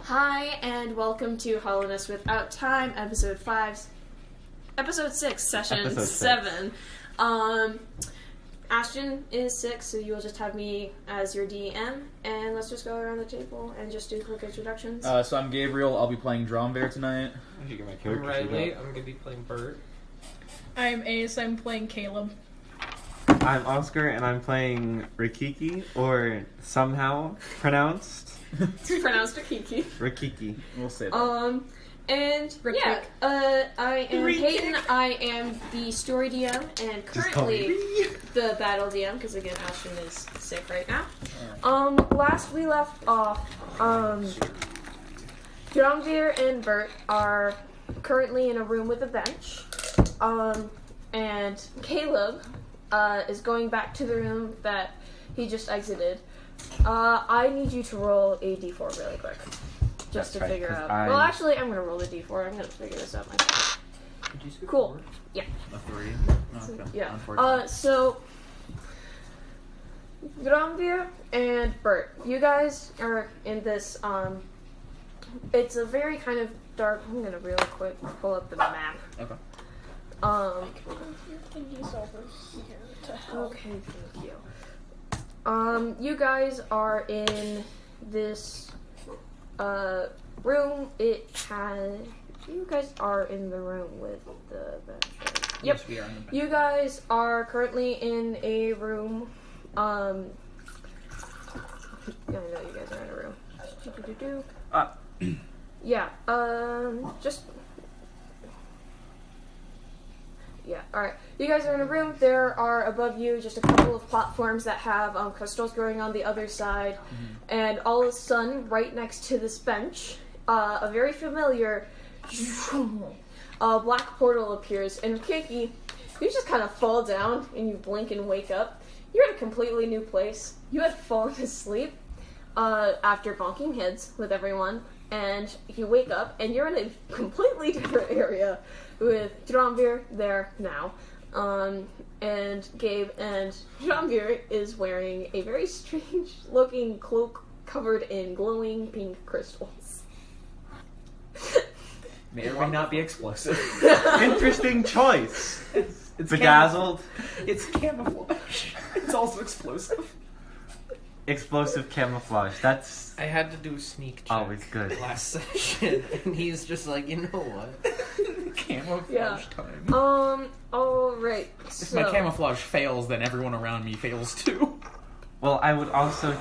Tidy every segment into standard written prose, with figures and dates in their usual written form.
Hi, and welcome to Hollowness Without Time, Episode 6, Session Episode 7. Ashton is sick, so you'll just have me as your DM, and let's just go around the table and just do quick introductions. So I'm Gabriel. I'll be playing Drombear tonight. I should get my I'm character sheet Riley. up. I'm going to be playing Bert. I'm Ace, I'm playing Caleb. I'm Oscar, and I'm playing Rikiki, or somehow pronounced It's pronounced Akiki. Rikiki. We'll say that. And Rick, yeah, Rick. I am Peyton. I am the story DM and currently the battle DM because again Ashton is sick right now. Last we left off, Dromveer and Bert are currently in a room with a bench, and Caleb is going back to the room that he just exited. I need you to roll a d4 really quick. Just to figure out. Well, actually, I'm going to roll the d4. I'm going to figure this out myself. Cool. Yeah. A 3? Okay. Yeah. Unfortunately. So, Dromveer and Bert, you guys are in this, it's a very kind of dark, I'm going to really quick pull up the map. Okay. Okay, thank you. You guys are in this room. You guys are in the room with the bench, right? Yep. Yes, we are in the bench. You guys are currently in a room. I know you guys are in a room. Yeah. Yeah, alright. You guys are in a room. There are above you just a couple of platforms that have crystals growing on the other side. Mm-hmm. And all of a sudden, right next to this bench, a very familiar black portal appears. And Kiki, you just kind of fall down and you blink and wake up. You're in a completely new place. You had fallen asleep after bonking heads with everyone. And you wake up and you're in a completely different area with Dromveer there now. And Gabe and Dromveer is wearing a very strange looking cloak covered in glowing pink crystals. May or may not be explosive. Interesting choice. It's Bedazzled. It's camouflage. It's also explosive. Explosive camouflage. That's I had to do a sneak check always good. last session, and he's just like, you know what? Camouflage time. Alright. If my camouflage fails, then everyone around me fails too. Well, I would also...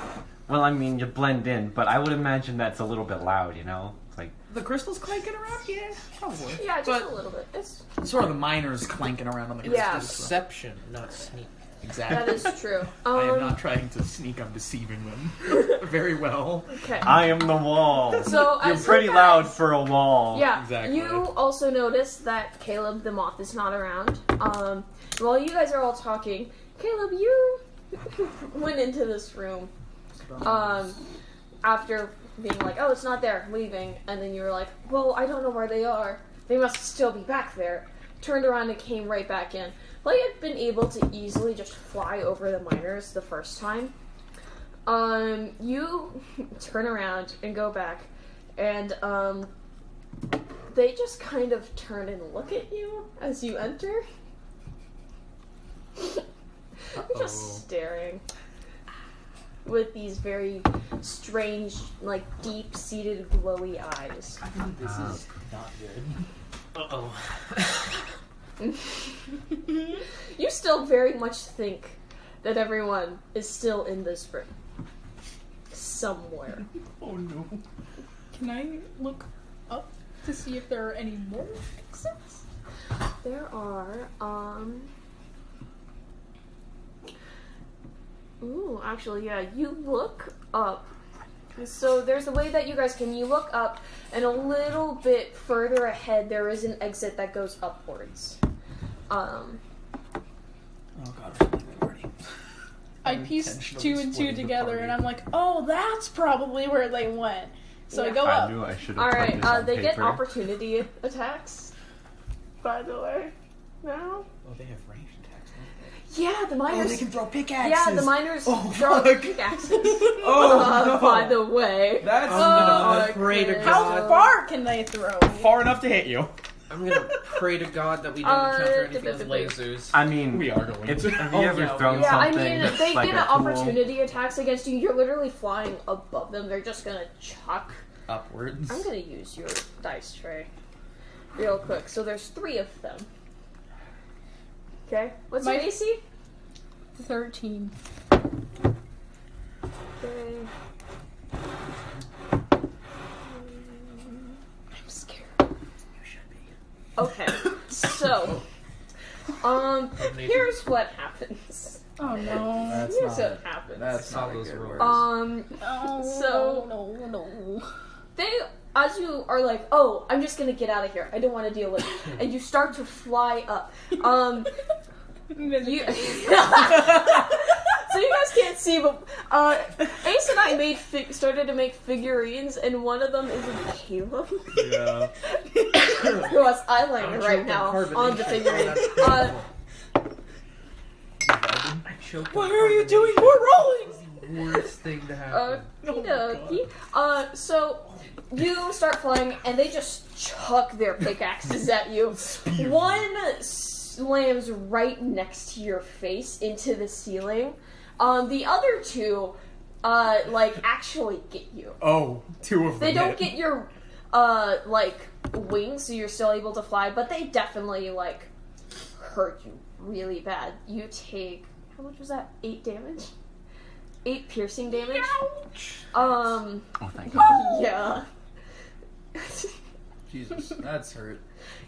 Well, I mean, you blend in, but I would imagine that's a little bit loud, you know? It's like... The crystals clanking around? Yeah, probably. Yeah, just but a little bit. It's sort of the miners clanking around on the Yeah. crystals. Deception, not sneak. Exactly. that is true. I am not trying to sneak, I'm deceiving them. Very well. Okay. I am the wall. So, You're as pretty you loud guys- for a wall. Yeah, Exactly. you also notice that Caleb the moth is not around. While you guys are all talking, Caleb, you went into this room after being like, oh, it's not there, leaving, and then you were like, well, I don't know where they are. They must still be back there. Turned around and came right back in. Well, you had been able to easily just fly over the miners the first time. You turn around and go back, and they just kind of turn and look at you as you enter. Just staring with these very strange, like deep-seated, glowy eyes. This is not good. Uh-oh. You still very much think that everyone is still in this room. Somewhere. Oh no. Can I look up to see if there are any more exits? There are, Ooh, actually, yeah, you look up. So there's a way that you guys can, you look up, and a little bit further ahead there is an exit that goes upwards. Oh god, I'm already. I pieced two and two together and I'm like, oh, that's probably where they went. So I go I up. knew I should have put Alright, this on they paper. get opportunity attacks, by the way, now. Oh, they have ranged attacks. Yeah, the miners. Oh, they can throw pickaxes. Yeah, the miners Oh, throw fuck. pickaxes. Oh, no. By the way. That's I'm gonna Oh, upgrade pray to this. How God. far can they throw? Far enough to hit you. I'm gonna pray to God that we don't encounter anything with lasers. I mean, We are going have to. you ever thrown Yeah, I something mean, that's they like get a an tool? opportunity attacks against you. You're literally flying above them. They're just gonna chuck. Upwards. I'm gonna use your dice tray real quick. So there's 3 of them. Okay, what's your My- AC? 13. Okay. I'm scared. Okay, so, here's what happens. Oh no. Here's what happens. That's Saw not a those good rules. word. No. So- no. They, as you are like, oh, I'm just gonna get out of here. I don't want to deal with it. And you start to fly up. You, so you guys can't see, but Ace and I started to make figurines, and one of them is a Caleb. Yeah. Who has eyeliner right now on the figurine. Why are you doing more rolling? Worst thing to happen. Okie dokie. So you start flying, and they just chuck their pickaxes at you. One slams right next to your face into the ceiling. The other 2, actually get you. Oh, 2 of them. They don't hit. get your, wings, so you're still able to fly, but they definitely, hurt you really bad. You take, how much was that? 8 damage? 8 piercing damage. Oh, thank God. Yeah. Jesus, that's hurt.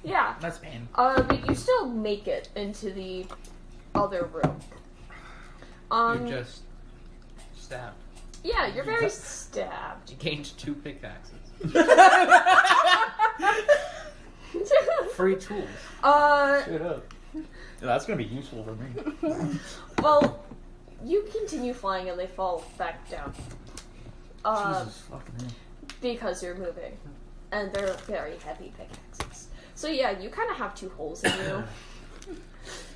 Yeah. That's pain. But you still make it into the other room. You're just stabbed. Yeah, you're very stabbed. You gained 2 pickaxes. Free tools. Straight up. Yeah, that's gonna be useful for me. Well, you continue flying and they fall back down. Jesus fucking hell. Because you're moving. And they're very heavy pickaxes. So yeah, you kind of have 2 holes in you.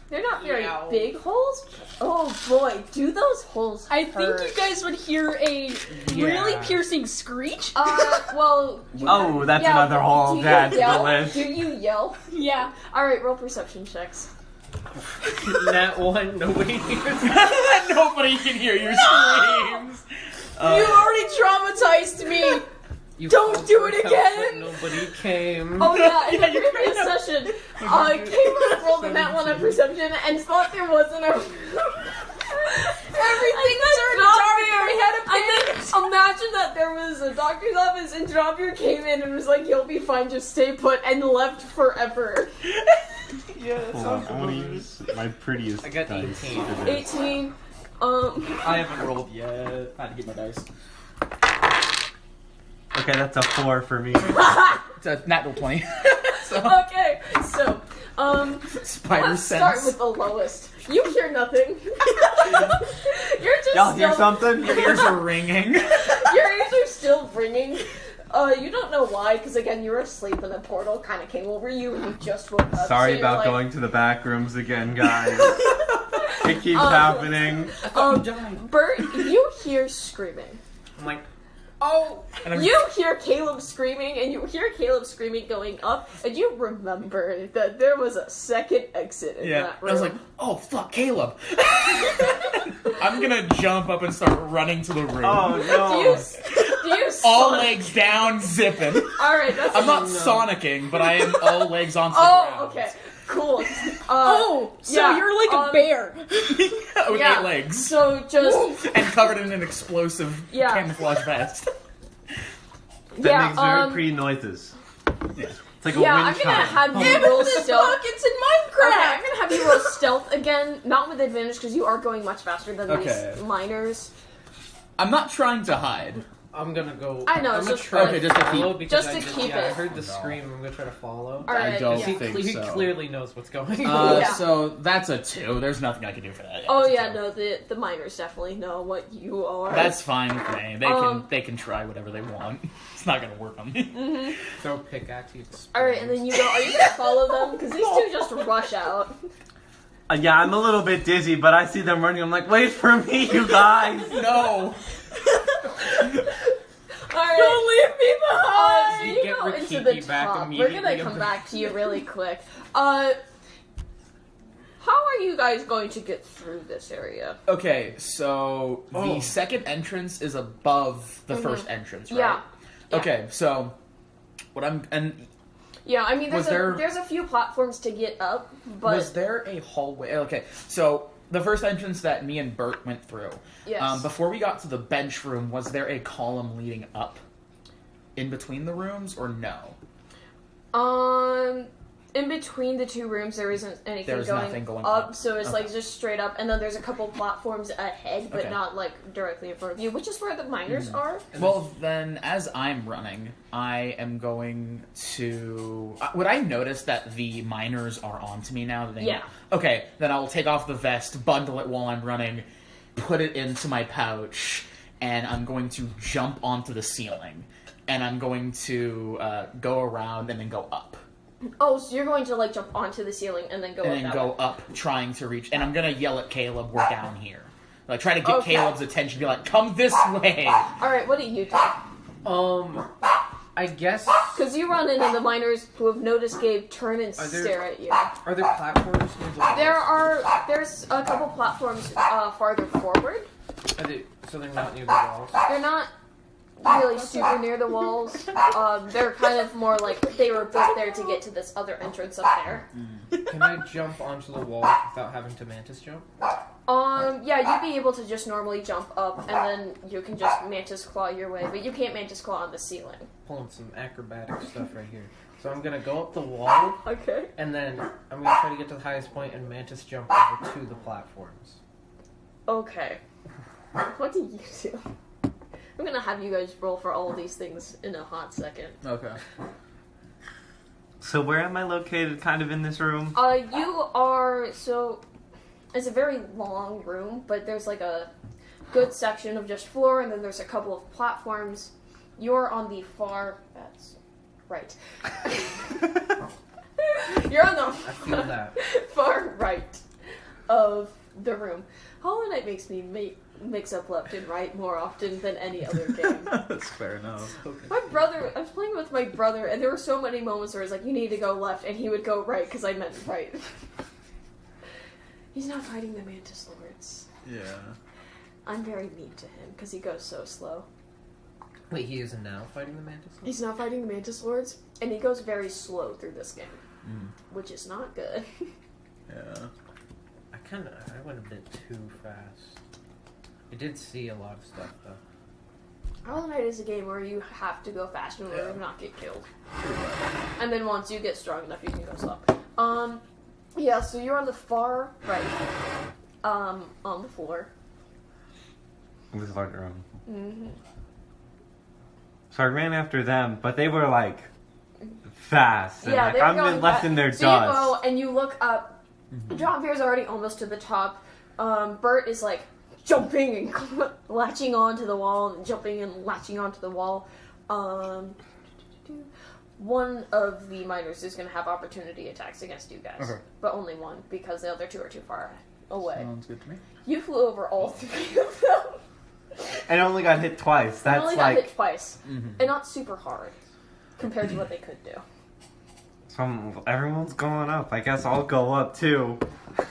They're not very big holes. Oh boy, do those holes I think hurt. you guys would hear a really piercing screech. Well... Oh, that's yeah, another hole do to add you to the yell? list. Do you yell? Yeah. Alright, roll perception checks. That one, nobody hears. Nobody can hear your screams. You already traumatized me. You Don't called do for it help, again! but nobody came. Oh yeah, in Yeah, the you previous kind of- session, Caleb rolled a nat 1 on perception and thought there wasn't a... Everything turned dark. I had a And then imagine that there was a doctor's office and Javier came in and was like, you'll be fine, just stay put, and left forever. Yeah, that Hold sounds on, I want to familiar. use my prettiest I got dice 18. for this. 18. I haven't rolled yet. I had to get my dice. Okay, that's a 4 for me. It's a natural 20. Okay, so, Spider let's sense. start with the lowest. You hear nothing. You're just Y'all hear still, something? Your ears are ringing. Your ears are still ringing. You don't know why, because again, you were asleep and the portal kind of came over you and you just woke up. Sorry so you're about like, going to the back rooms again, guys. It keeps happening. Bert, you hear screaming. I'm like, oh! And I'm You hear Caleb screaming, and you hear Caleb screaming going up, and you remember that there was a second exit in yeah. that I room. was like, oh fuck, Caleb. I'm gonna jump up and start running to the room. Oh no. do you All Sonic- legs down, zipping. Alright, that's I'm not no. sonicking, but I am all legs onto the Oh, ground. okay. Cool. Oh, so yeah, you're like a bear. With yeah. 8 legs. So just And covered in an explosive Yeah. camouflage vest. That yeah, makes very pretty noises. Yeah. It's like a yeah, wind I'm gonna chime. have you Give roll us this stealth. buckets in Okay, I'm Minecraft. gonna have you roll stealth again, not with advantage because you are going much faster than Okay. these miners. I'm not trying to hide. I'm gonna go. I know, I'm it's gonna just try Okay, to just to follow keep- because just I to just, keep yeah, I it. heard the scream. I'm gonna try to follow. Alright, I don't yeah. think He so. clearly knows what's going on. Yeah. So that's a 2. There's nothing I can do for that. Oh It's a yeah, 2. no, the miners definitely know what you are. That's fine with me. They can try whatever they want. It's not gonna work on me. Mm-hmm. Throw pickaxe. He explodes. Alright, and then you go, are you gonna follow them? Because these two just rush out. Yeah, I'm a little bit dizzy, but I see them running. I'm like, wait for me, you guys. No. Alright. Don't leave me behind. to the piggyback top. We're immediately gonna come back to you really quick. How are you guys going to get through this area? Okay, so the second entrance is above the first entrance, right? Yeah. Okay, so what I'm Yeah, I mean, Was there- there's a few platforms to get up, but was there a hallway? Okay, so the first entrance that me and Bert went through. yes. Before we got to the bench room, was there a column leading up in between the rooms, or no? In between the two rooms, there isn't anything There's going, nothing going up, up. so it's Okay. like just straight up, and then there's a couple platforms ahead, but Okay. not like directly in front of you, which is where the miners are. Well, then, as I'm running, I am going to... would I notice that the miners are onto me now? That they... Yeah. Okay, then I'll take off the vest, bundle it while I'm running, put it into my pouch, and I'm going to jump onto the ceiling. And I'm going to go around and then go up. Oh, so you're going to like jump onto the ceiling and then go And up then that go way. up, trying to reach... And I'm going to yell at Caleb, we're down here. Like, try to get Okay. Caleb's attention, be like, come this way! Alright, what do you do? I guess. Because you run in and the miners who have noticed Gabe turn and Are there- stare at you. Are there platforms near the walls? There's a couple platforms farther forward. Are they, so they're not near the walls? They're not really super near the walls. They're kind of more like they were built there to get to this other entrance up there. Can I jump onto the wall without having to mantis jump? Yeah, you'd be able to just normally jump up, and then you can just mantis claw your way, but you can't mantis claw on the ceiling. Pulling some acrobatic stuff right here. So I'm gonna go up the wall, Okay. and then I'm gonna try to get to the highest point and mantis jump over to the platforms. Okay. What do you do? I'm gonna have you guys roll for all of these things in a hot second. Okay. So where am I located? Kind of in this room. You are it's a very long room, but there's like a good section of just floor, and then there's a couple of platforms. You're on the far. That's right. You're on the I feel that. far right of the room. Hollow Knight makes me mix up left and right more often than any other game. That's fair enough. My brother, I was playing with my brother, and there were so many moments where it's like, you need to go left, and he would go right, because I meant right. He's not fighting the Mantis Lords. Yeah. I'm very mean to him, because he goes so slow. Wait, he is now fighting the mantis? He's not fighting the Mantis Lords, and he goes very slow through this game, which is not good. Yeah. I went a bit too fast. I did see a lot of stuff though. Hollow Knight is a game where you have to go fast in order to not get killed. And then once you get strong enough, you can go slow. Yeah, so you're on the far right, on the floor. This large room. Mm-hmm. So I ran after them, but they were like fast. And, Yeah, like, they're I'm going left fast. in their So you dust. go and you look up. John Veer's already almost to the top. Bert is like jumping and latching onto the wall, and jumping and latching onto the wall. One of the miners is going to have opportunity attacks against you guys, Okay. but only one because the other two are too far away. Sounds good to me. You flew over all three of them. And only got hit twice. They That's only like. got hit twice, and not super hard compared to what they could do. So everyone's going up. I guess I'll go up too.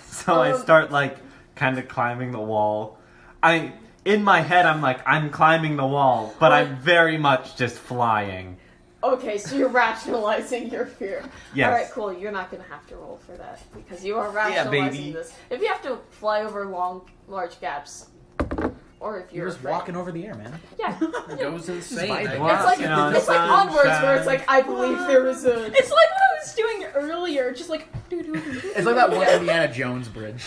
So I start like kind of climbing the wall. In my head, I'm like, I'm climbing the wall, but I'm very much just flying. Okay, so you're rationalizing your fear. Yes. Alright, cool. You're not going to have to roll for that because you are rationalizing baby. this. If you have to fly over large gaps, or if you're You're just afraid. walking over the air, man. Yeah. It goes insane. It's I It's guess. like, Walking on it's like onwards where it's sunshine. like, I believe there was a... It's like what I was doing earlier, just like doo-doo-doo-doo. It's like that one Indiana Jones bridge.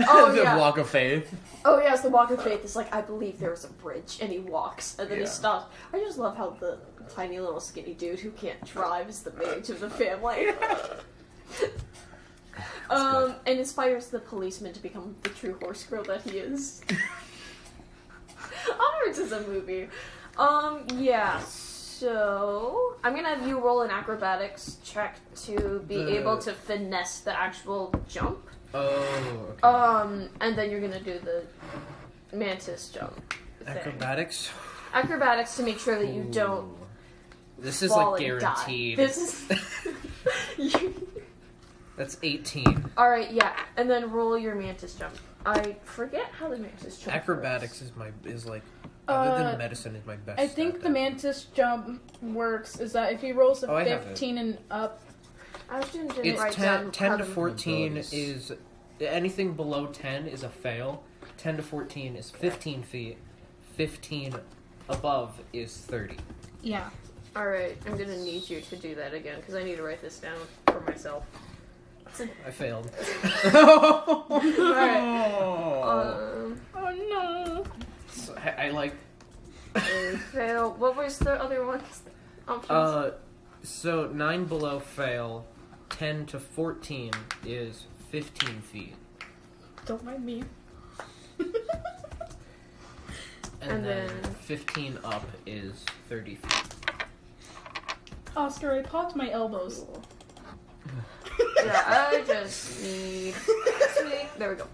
Oh, The yeah. Walk of Faith. Oh, yes, the Walk of Faith is like, I believe there was a bridge, and he walks, and then he Yeah. stops. I just love how the tiny little skinny dude who can't drive is the mage of the family. And inspires the policeman to become the true horse girl that he is. Onwards is a movie. Yeah, so I'm gonna have you roll an acrobatics check to be able to finesse the actual jump. Oh, okay. And then you're gonna do the mantis jump thing. Acrobatics? Acrobatics to make sure that you don't This is fall like and die. guaranteed. This is. That's 18. All right, yeah, and then roll your mantis jump. I forget how the mantis jump. Acrobatics works. is like other than medicine is my best. I think stat the now. mantis jump works is that if he rolls a Oh, I have 15 and up, I didn't It's write 10 down 10 how to the- 14 abilities. is anything below 10 is a fail. 10 to 14 is 15 feet. 15 above is 30. yeah. All right, I'm gonna need you to do that again because I need to write this down for myself. I failed. All right. Oh. Oh no. So I like Fail. What was the other one? Options. so 9 below fail, 10 to 14 is 15 feet. Don't mind me. And And then then- 15 up is 30 feet. Oscar, I popped my elbows. Yeah, I just need. Sweet. There we go.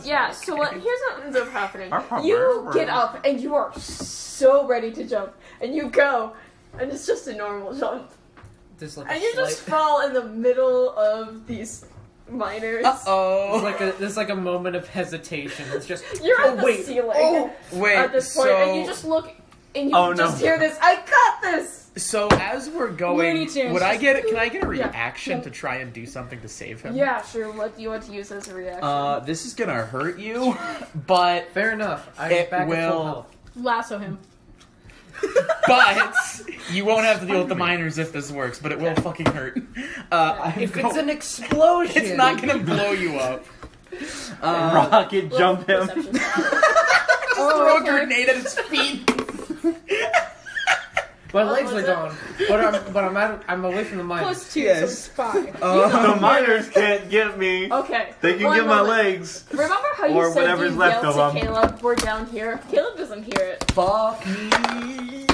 Yeah. So here's what ends up happening. You get up and you are so ready to jump, and you go, and it's just a normal jump, There's like and a you just fall in the middle of these miners. there's like a moment of hesitation. It's just You're at the ceiling Wait, at this point, and you just look, and you Oh, no. just hear this. I got this. So as we're Looney going, Tunes. would I get? Can I get a Yeah. reaction to try and do something to save him? Yeah, sure. What do you want to use as a reaction? This is gonna hurt you, but fair enough. I'm It back at full will- health. Lasso him. but you won't have to deal with the miners if this works. But it will fucking hurt. If it's an explosion, it's not gonna blow you up. Rocket jump him. Perception. Throw a grenade at its feet. my Oh, legs was are it? gone. But I'm away from the mines. Plus 2, Yes. so it's 5. The miners can't get me. Okay. They can one get my moment. legs. Remember how you Or said whatever's you left yelled of to 'em. Caleb, we're down here? Caleb doesn't hear it. Fuck me.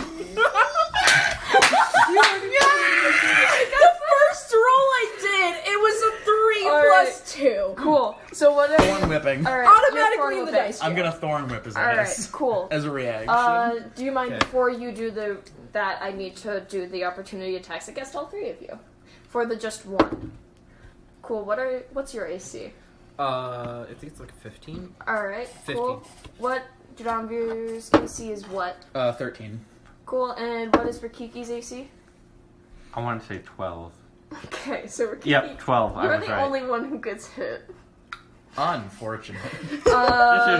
The first roll I did, it was a 3 Alright. plus 2. Cool. So what are Thorn whipping. Alright. Automatically in the dice. I'm gonna thorn whip his Alright, ass cool. as a reaction. Do you mind Okay. before you do that I need to do the opportunity attacks against all three of you? For the just one. Cool, what's your AC? I think it's like 15. Alright, 15. cool. What Jadamvir's AC is what? 13. Cool, and what is Rikiki's AC? I want to say 12. Okay, so Rikiki, Yep, 12. I you're was the right. only one who gets hit. Unfortunate. This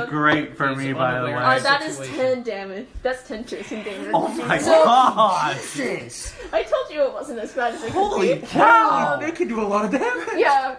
is great for He's me, by the way. unaware. That is situation. 10 damage. That's 10 piercing damage. Oh my So- god! I told you it wasn't as bad as it could Holy be. cow! They can do a lot of damage. Yeah,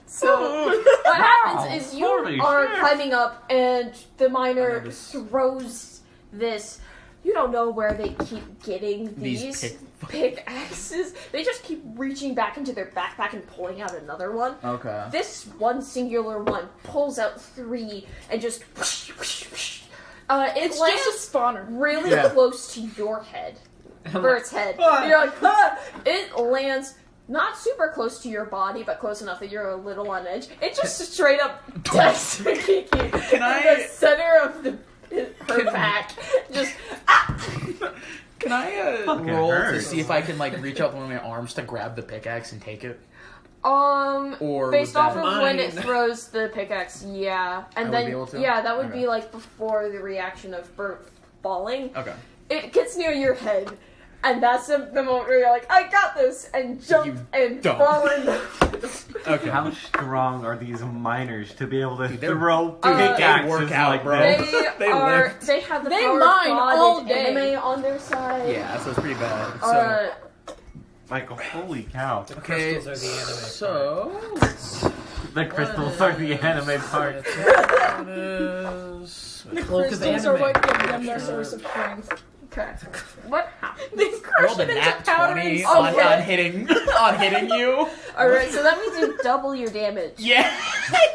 so what happens is you Holy are shit. climbing up and the miner I noticed. throws this. You don't know where they keep getting These these pickaxes. They just keep reaching back into their backpack and pulling out another one. Okay. This one singular one pulls out 3 and just whoosh, whoosh, whoosh. It's lands just a spawner. really Yeah. close to your head. I'm For like, its head. "Ah." You're like, ah! It lands not super close to your body, but close enough that you're a little on edge. It just straight up decks Kiki in I- the center of her back. Just Can I Fucking roll to hurts. see if I can like reach out with one of my arms to grab the pickaxe and take it? Or based would off that- of when it Mine. throws the pickaxe, yeah, and I would then be able to? yeah, that would Okay. be like before the reaction of Bert falling. Okay. It gets near your head, and that's the moment where you're like, I got this, and jump You and don't. fall in. Okay. How strong are these miners to be able to Dude, they're- throw they pickaxes work out, like bro. this? They are. lift. They have the They power mine of God all and day. anime on their side. Yeah, so it's pretty bad. So, Like, holy cow. The okay, crystals are the anime. so let's The crystals are the anime part. The The crystals are what give them their source of strength. Okay. What happened? They crush rolled a it into nat powder 20 and on, Okay. on hitting you. Alright, so that means you double your damage. Yeah,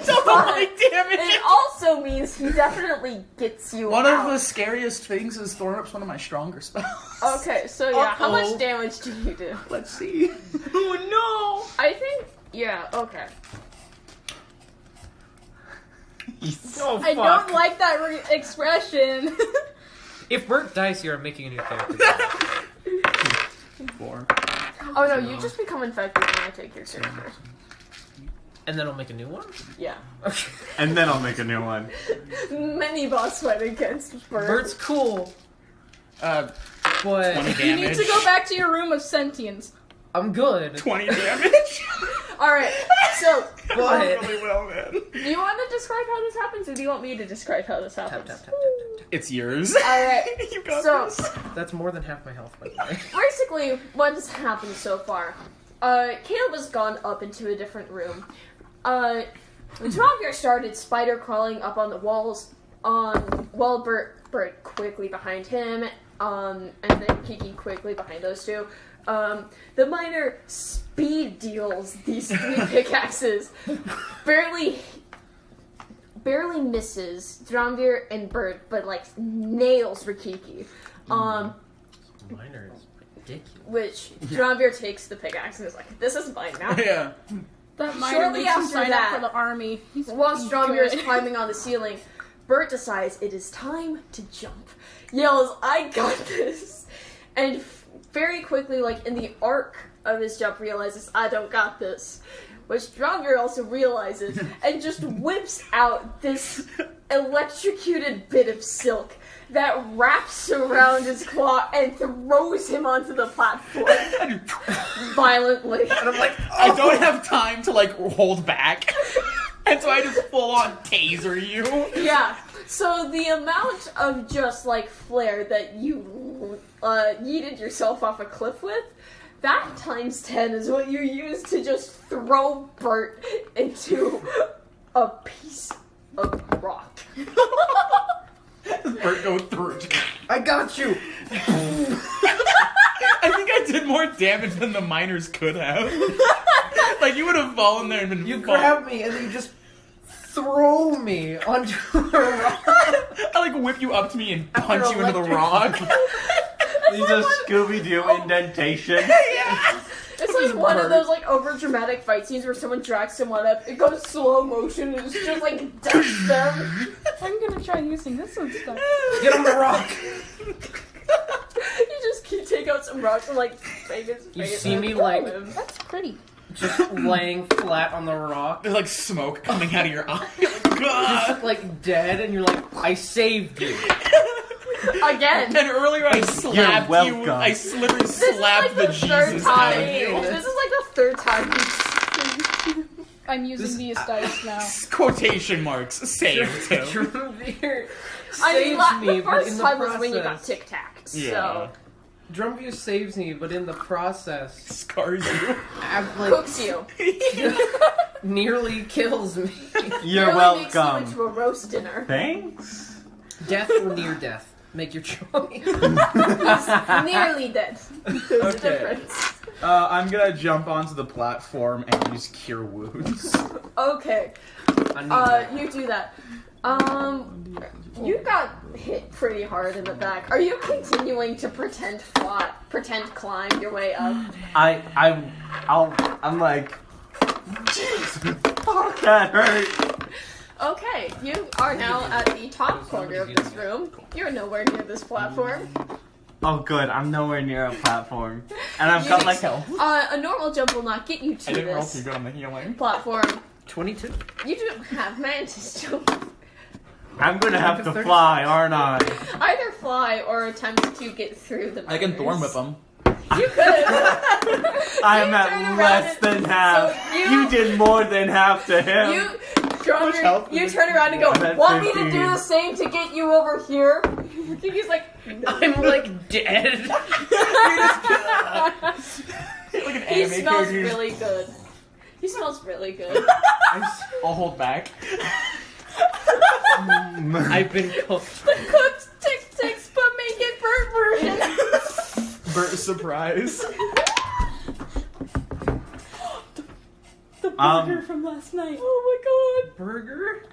double my damage. It also means he definitely gets you One out. of the scariest things is throwing up's one of my stronger spells. Okay, so yeah, how Uh-oh. much damage do you do? Let's see. Oh I think, yeah, okay. Oh, I fuck. don't like that expression. If Bert dies here, I'm making a new character. Oh no, you just become infected when I take your character. And then I'll make a new one? Yeah. Okay. And then I'll make a new one. Mini boss fight against Bert. Bert's cool, But 20 but damage. You need to go back to your room of sentience. I'm good. 20 damage. Alright, so, But Really well, man. do you want to describe how this happens, or do you want me to describe how this tap, happens? tap, tap, tap, tap, tap. It's yours. Alright, You got so, this. That's more than half my health, by the way. basically, what has happened so far? Caleb has gone up into a different room. Travir started spider crawling up on the walls, while Bert quickly behind him, and then Kiki quickly behind those two. The miner speed deals these 3 pickaxes, barely misses Dramvir and Bert, but like nails Rikiki. Minor is ridiculous. Which Dramvir takes the pickaxe and is like, "This is mine now." Yeah. That miner Shortly makes him after sign that, up for the army. He's While Stromir is good. climbing on the ceiling, Bert decides it is time to jump. Yells, "I got this!" And very quickly, like in the arc of his jump, realizes, "I don't got this." Which Stromir also realizes, and just whips out this electrocuted bit of silk that wraps around his claw and throws him onto the platform violently. And I'm like, I don't have time to like hold back. And so I just full on taser you. Yeah. So the amount of just like flare that you yeeted yourself off a cliff with, that times 10 is what you use to just throw Bert into a piece of rock. Bert go through. I got you! I think I did more damage than the miners could have. Like you would have fallen there and been. You grab me and then you just throw me onto a rock. I like whip you up to me and punch you into the rock. These are Scooby-Doo indentation. It's like one of those like over dramatic fight scenes where someone drags someone up, it goes slow motion, and it's just like dust them. I'm gonna try using this instead. Get on the rock! You just take out some rocks and like bang his face. You see and me, throw like- him. That's pretty. Just laying flat on the rock. There's like smoke coming out of your eye. God. Just like dead, and you're like, I saved you. Again. And earlier I slapped you. welcome. I literally This is slapped like the third Jesus out time. of you. This is like the third time I'm using these dice now. Quotation marks saved him. Drumveer I saves mean, me, the but first in the time was when you got process... Tic Tac. Yeah. So Drumveer saves me, but in the process, Scars you. cooks you. nearly kills me. You're Really makes you welcome. into a roast dinner. Thanks. Death or near death. Make your choice. Nearly dead. There's a Okay. difference. I'm gonna jump onto the platform and use Cure Wounds. Okay. I need that. You do that. You got hit pretty hard in the back. Are you continuing to pretend climb your way up? I'm like, jeez, fuck, that hurt. Okay, you are now at the top corner of this room. You're nowhere near this platform. Oh, good. I'm nowhere near a platform, and I've got like a normal jump will not get you to I didn't roll this too good on the healing. platform. 22. You don't have mantis jump. I'm gonna have to fly, aren't I? Either fly or attempt to get through the. I can thorn whip barriers. him. You could. I'm You at turn less around than and- half. so you, you- did more than half to him. You turn around and go, I'm at want me to 15. do the same to get you over here? He's like, I'm like dead. Like an he anime smells character. really good. He smells really good. I'll hold back. I've been cooked. Cooked ticks, but make it Bert version. Bert surprise. The burger from last night. Oh Burger?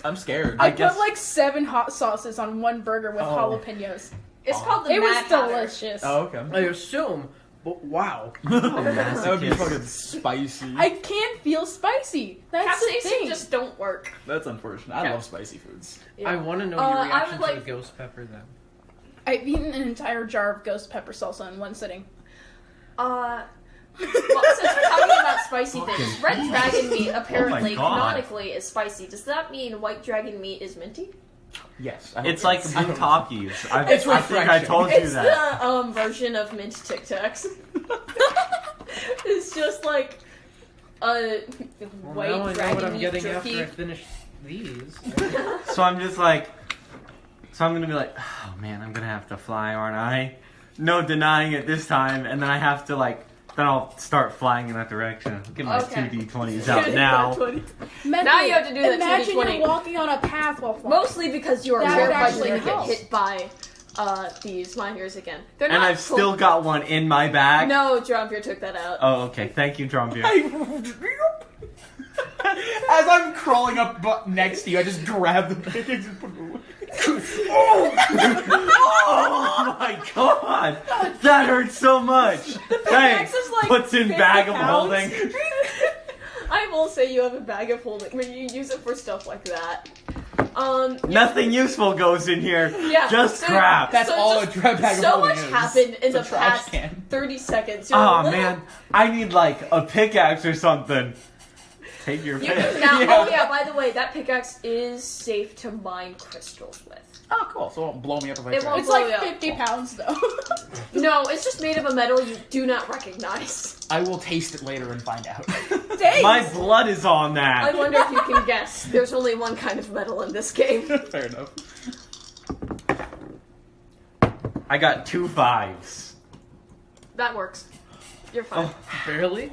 I'm scared. I guess- put like 7 hot sauces on one burger with jalapenos. my god. It's called the It was Mad Hatter. delicious. Oh, okay. I assume, but wow. That would be fucking spicy. I can't feel spicy. That's the Capsaicin thing. just don't work. That's unfortunate. I Okay. love spicy foods. Yeah. I want to know I your would reaction like- to the ghost pepper then. I've eaten an entire jar of ghost pepper salsa in one sitting. Well, since we're talking about spicy things, red dragon meat apparently, God. canonically, is spicy. Does that mean white dragon meat is minty? Yes. It's like mint Takis. It's I think I refreshing. told you It's that. the version of mint Tic Tacs. It's just like a white Well, now I know dragon what I'm meat getting jerky. after I finish these. So I'm just like, so I'm gonna be like, oh man, I'm gonna have to fly, aren't I? No denying it this time, and then I have to like, then I'll start flying in that direction. I'll get my Okay. 2d20s out now. Now you have to do that Imagine 2d20. you're walking on a path while flying. Mostly because you are That would terrified actually you're gonna help. get hit by these miners again. They're And not I've still got one in my bag. No, Drumpier took that out. Oh, okay. Thank you, Drumbeer. As I'm crawling up next to you, I just grab the pickaxe and put it away. Oh my god! That hurts so much! Thanks! is like Puts in 50 bag of pounds. holding. I will say you have a bag of holding when you use it for stuff like that. Nothing useful goes in here. Yeah, Just so- crap. That's So all just- a bag of so holding much is. happened in It's a the trash past can. 30 seconds. You're Oh little- man, I need like a pickaxe or something. Take your You pick. can now, Yeah. Oh yeah, by the way, that pickaxe is safe to mine crystals with. Oh, cool. So it won't blow me up if I It try. won't It's blow like you up. 50 pounds though. No, it's just made of a metal you do not recognize. I will taste it later and find out. Dang. My blood is on I that. wonder if you can guess. There's only one kind of metal in this game. Fair enough. I got 2 5s. That works. You're fine. Oh. Barely?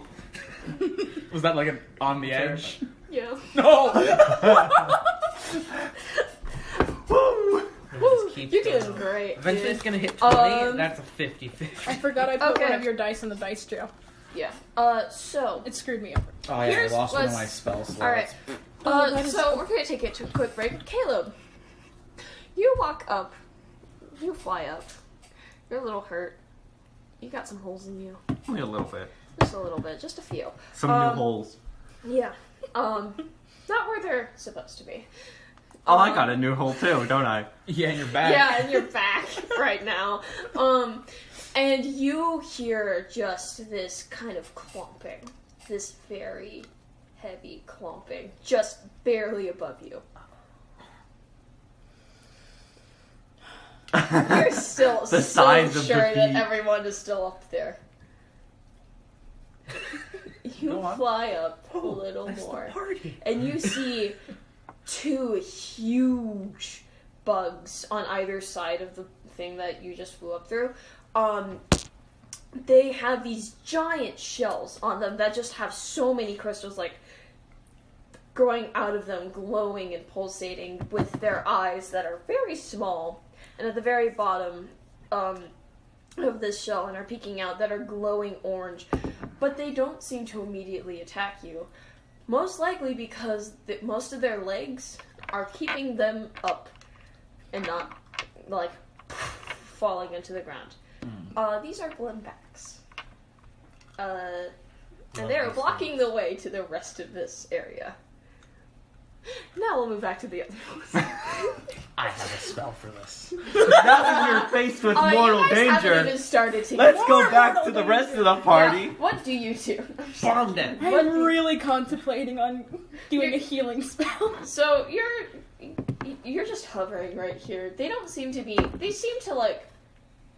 Was that like an on the edge? Yeah. No! Woo! Just keeps You're doing going. great. Eventually dude. it's gonna hit 20, Um, and that's a 50-50. I forgot I put Okay. one of your dice in the dice jail. Yeah. So. It screwed me over. Oh yeah, Here's I lost one of what's- my spell slots. Alright. Oh, that is So we're gonna take it to a quick break. Caleb, you walk up. You fly up. You're a little hurt. You got some holes in you. Only a little bit. Just a little bit. Just a few. Some new holes. Yeah. Not where they're supposed to be. Oh, I got a new hole too, don't I? Yeah, in your back. Yeah, and you're back right now. And you hear just this kind of clumping. This very heavy clumping. Just barely above you. You're still The so size of sure the that feet. everyone is still up there. You Go on. fly up a little That's the more. party. And you see 2 huge bugs on either side of the thing that you just flew up through. They have these giant shells on them that just have so many crystals, like, growing out of them, glowing and pulsating with their eyes that are very small. And at the very bottom of this shell and are peeking out that are glowing orange. But they don't seem to immediately attack you. Most likely because most of their legs are keeping them up and not, like, falling into the ground. These are Glenbacks. And they are blocking the way to the rest of this area. Now we'll move back to the other ones. I have a spell for this. Now that you're faced with mortal you guys haven't danger, even started to let's get go more back mortal to the danger. rest of the party. Yeah, what do you do? Bomb them. What I'm do- really contemplating on doing a healing spell. So you're just hovering right here. They don't seem to be. They seem to like.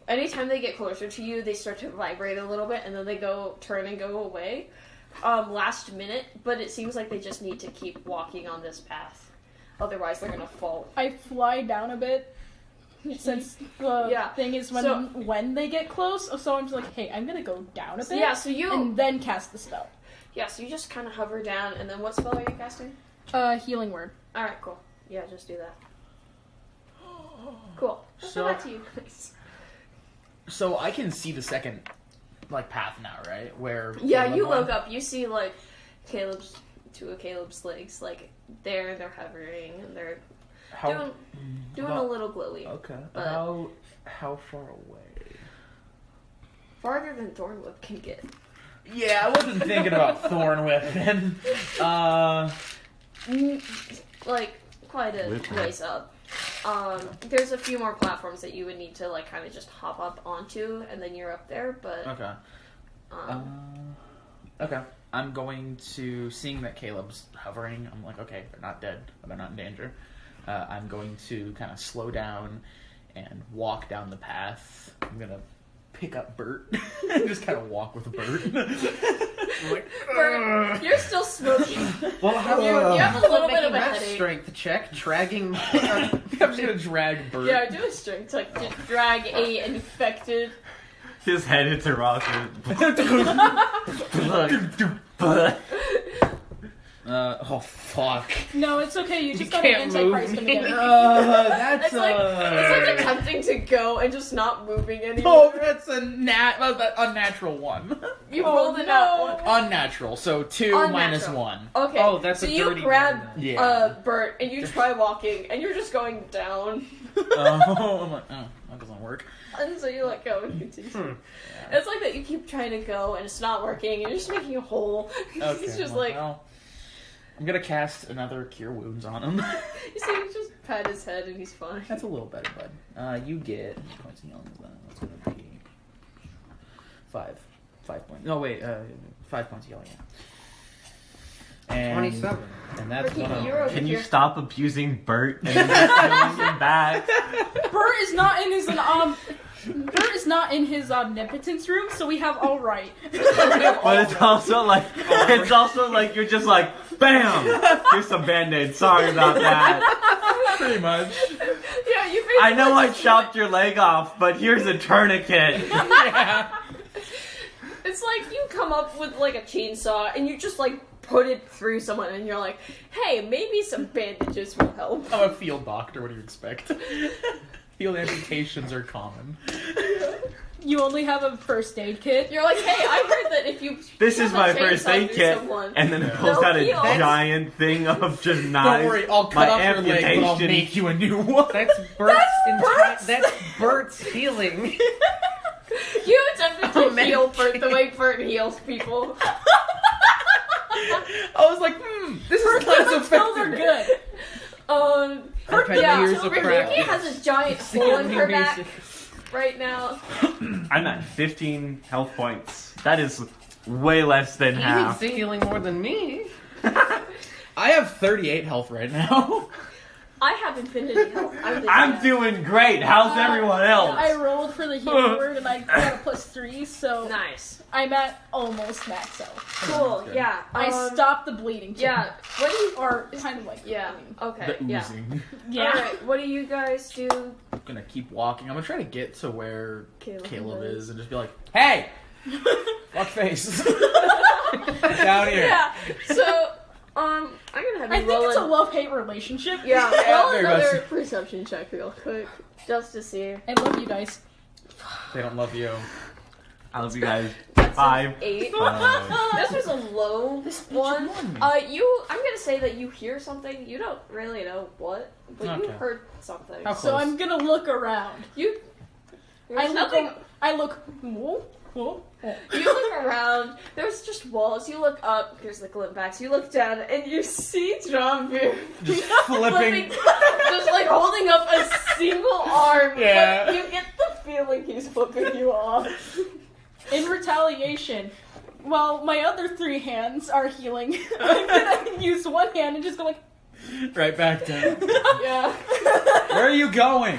Anytime they get closer to you, they start to vibrate a little bit, and then they turn and go away. Last minute, but it seems like they just need to keep walking on this path. Otherwise, they're gonna fall. I fly down a bit since the Yeah. thing is when they get close. So I'm just like, hey, I'm gonna go down a bit. Yeah, so you. and then cast the spell. Yeah, so you just kind of hover down, and then what spell are you casting? Healing word. All right, cool. Yeah, just do that. Cool. Let's So- go back to you guys. So I can see the second, like, path now, right? Where Yeah, Caleb you went? look up. You see like two of Caleb's legs, like they're hovering and they're How? doing a little glowy. Okay. But- How far away? Farther than Thornwhip can get. Yeah, I wasn't thinking about Thornwhip. Like quite a Whip. ways up. There's a few more platforms that you would need to like kind of just hop up onto, and then you're up there. But Okay. Okay. I'm going to, seeing that Caleb's hovering, I'm like, okay, they're not dead, but they're not in danger. I'm going to kind of slow down and walk down the path. I'm going to pick up Bert and just kind of walk with Bert. Bert, you're still smoking. Well, how You have a little bit making of a that headache. strength check, dragging. I'm just going to drag Bert. Yeah, do a strength check to drag a infected. His head hits a rock. Oh, fuck. No, it's okay. You just got can't an Antichrist move. together. That's It's like attempting to go and just not moving Oh, anymore. that's a unnatural one. You Oh, rolled it out. Unnatural, so 2 minus Unnatural. 1. Okay. Oh, that's so a you dirty grab one then. Yeah. Bert and you try walking and you're just going down. Oh, I'm like, oh, that doesn't work. And so you let go and continue. It's like that you keep trying to go and it's not working and you're just making a hole. Okay. It's just like well, I'm gonna cast another Cure Wounds on him. you see, you just pat his head and he's fine. That's a little better, bud. You get points of healing. That's gonna be 5. 5 points. No, wait. 5 points of healing. Yeah. And 27. And that's Ricky, one of you're over Can you here. stop abusing Bert and then just him back? Bert is not in his Bert is not in his omnipotence room, so we have all right. But it's also like you're just like, bam! Here's some band-aids. Sorry about that. pretty much. Yeah, you I know I chopped your leg off, but here's a tourniquet. Yeah. It's like you come up with like a chainsaw and you just like put it through someone and you're like, hey, maybe some bandages will help. I'm a field doctor. What do you expect? Field amputations are common. You only have a first aid kit. You're like, hey, I heard that if you This shove is a my chainsaw first aid through kit, someone, and then it pulls they'll out a heal. giant thing of just knives. Don't worry, I'll cut my off your leg, but I'll amputation. make you a new one. That's Bert's Bert's- That's Bert's healing. You attempted to man. heal Bert the way Bert heals people. I was like, this is less Pills are effective. good. I've had Yeah, years of Ricky practice. has a giant hole in her back right now. I'm at 15 health points. That is way less than He's half. healing more than me. I have 38 health right now. I have infinity health. I'm doing great. How's everyone else? I rolled for the healing word and I got a +3, so nice. I'm at almost max health. Cool. Yeah. I stopped the bleeding. Yeah. What do you? Or kind of like Yeah. bleeding. Okay. The Yeah. oozing. Yeah. All right. What do you guys do? I'm gonna keep walking. I'm gonna try to get to where Caleb Caleb is. is and just be like, hey! Fuck face. Down here. Yeah. So, I'm gonna have you I think roll it's a an- love-hate relationship. Yeah. Yeah, Roll very another much. perception check real quick, just to see. I love you guys. They don't love you. I love you guys. That's 5. an 8. Uh, This was a low one. won. I'm gonna say that you hear something. You don't really know what, but you Okay. heard something. How So close? I'm gonna look around. You. I There's look. nothing. I look. Whoa, whoa, whoa. You look around. There's just walls. You look up. Here's the glint backs. You look down, and you see John Beer Just flipping. just like holding up a single arm. Yeah. But you get the feeling he's flipping you off. In retaliation, while my other 3 hands are healing, I'm gonna use one hand and just go like. Right back down. Yeah. Where are you going?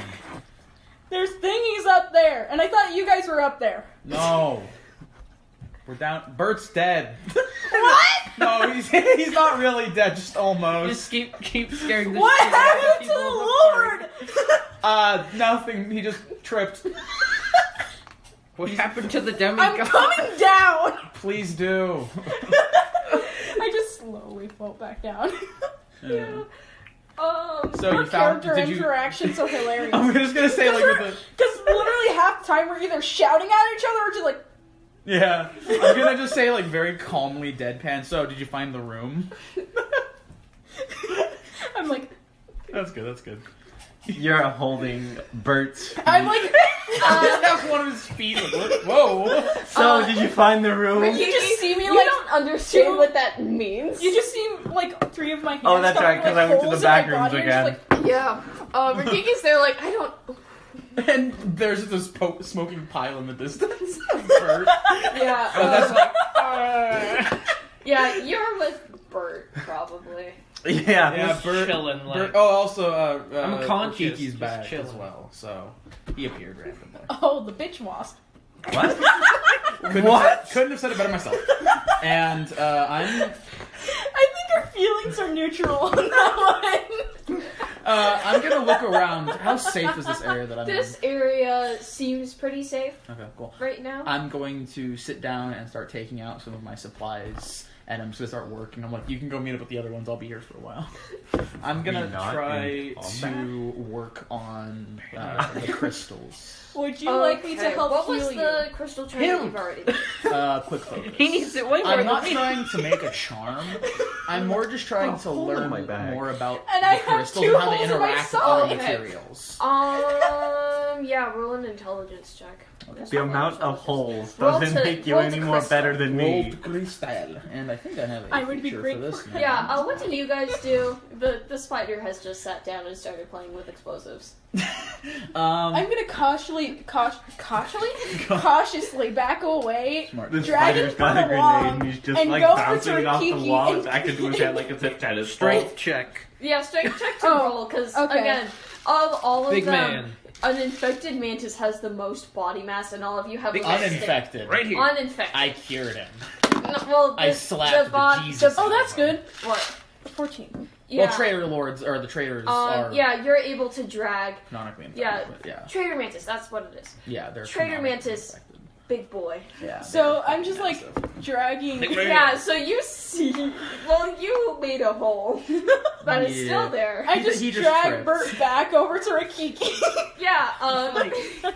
There's thingies up there, and I thought you guys were up there. No. We're down. Bert's dead. What? No, he's not really dead, just almost. Just keep scaring the What shit out of happened to people the Lord? Nothing. He just tripped. What happened to the I'm demigod? coming down. Please do. I just slowly float back down. Yeah. So Our you found? character Did you? interactions are hilarious. I'm just gonna say like with the. Because literally half the time we're either shouting at each other or just like. Yeah. I'm gonna just say like very calmly deadpan. So did you find the room? I'm like. That's good. That's good. you're holding Bert's. I'm like. That's one of his feet. Like, whoa. So, did you find the room? You just see me You like. don't understand two- what that means. You just see like 3 of my hands. Oh, that's come right, with, 'cause like, I went to the holes in my back rooms body and just, again. like, Yeah. Rikiki's there like, I don't. And there's this smoking pile in the distance. Bert. Yeah. Yeah. Oh, that's like. Yeah, you're with Bert, probably. Yeah. Bert. chilling, like- Oh, also, I'm conscious, Kiki's just back chilling. as well, so he appeared randomly. Oh, the bitch wasp. What? Couldn't have said it better myself. And I'm I think our feelings are neutral on that one. I'm gonna look around. How safe is this area that I'm This area seems pretty safe in? Okay, cool. right now. I'm going to sit down and start taking out some of my supplies, and I'm just gonna start working. I'm like, you can go meet up with the other ones. I'll be here for a while. I'm gonna You're not try in to work on the crystals. Would you like me to help What heal was you? the crystal charm that you've already done? Quick focus. He needs it way more I'm than not me. trying to make a charm. I'm more just trying to hold on my learn bag. more about And the I have crystals two and how they holes in my interact with soul. other Okay. materials. Yeah, roll an intelligence check. The amount of holes Roll doesn't to- make you roll to any more crystal. better than me. Rolled crystal, and I think I have a I would be feature for grateful. this now. Yeah, what do you guys do? The spider has just sat down and started playing with explosives. I'm gonna cautiously back away. Smart. The Dragon spider's got a for the grenade wall, and he's just and like go for bouncing it off the Kiki wall and- back into his head like it's a tennis ball. Strength check. Yeah, strength check to Oh, roll, because, okay. again, of all of Big them, man. an infected mantis has the most body mass, and all of you have The a less uninfected. Right here. Uninfected. I cured him. No, well, I slapped the Jesus. Oh, that's good. What? 14. Yeah. Well, trader lords, or the traders are yeah, you're able to drag canonically infected. Yeah. But yeah. Trader Mantis. That's what it is. Yeah, they're Trader canonically Mantis. infected. Big boy. Yeah. So they're I'm just like massive. dragging. Yeah. So you see, well, you made a hole, but it's Yeah. still there. I He just just drag tripped. Bert back over to Rakiki. Yeah. You're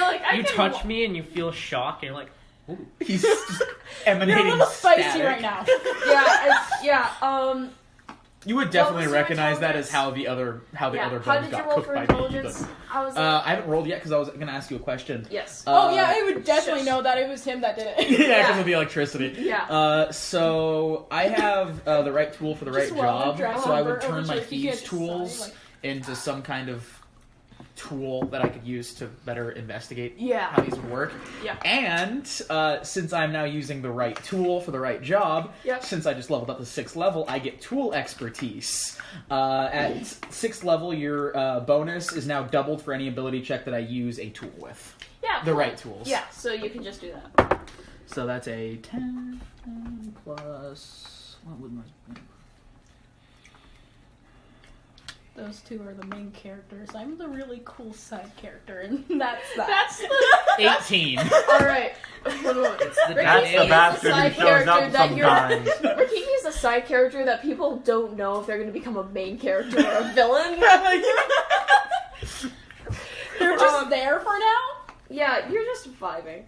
like I You can touch me and you feel shock, and you're like, ooh. He's just emanating You're a little spicy static. right now. Yeah. You would What definitely was your recognize that as intelligence? how the other How bugs did you got roll cooked for by intelligence? me. I was. But, I haven't rolled yet because I was going to ask you a question. Yes. Oh yeah, I would definitely shush. know that it was him that did it. Yeah, because of the electricity. Yeah. So I have the right tool for the right Just while I'm job, dragging so I would Bert over turn to my Rakiki, I thieves' just tools sigh, like- into some kind of tool that I could use to better investigate Yeah. how these would work. Yeah. And since I'm now using the right tool for the right job, Yep. since I just leveled up to 6th level, I get tool expertise. At 6th level, your bonus is now doubled for any ability check that I use a tool with. Yeah. The cool. right tools. Yeah. So you can just do that. So that's a 10 plus... What would my... Those two are the main characters. I'm the really cool side character, and that's that. That's the. 18. All right. It's the That's Rikiki's the a bastard who side shows up character that you're- sometimes. Rikiki is a side character that people don't know if they're going to become a main character or a villain. They're just there for now. Yeah, you're just vibing.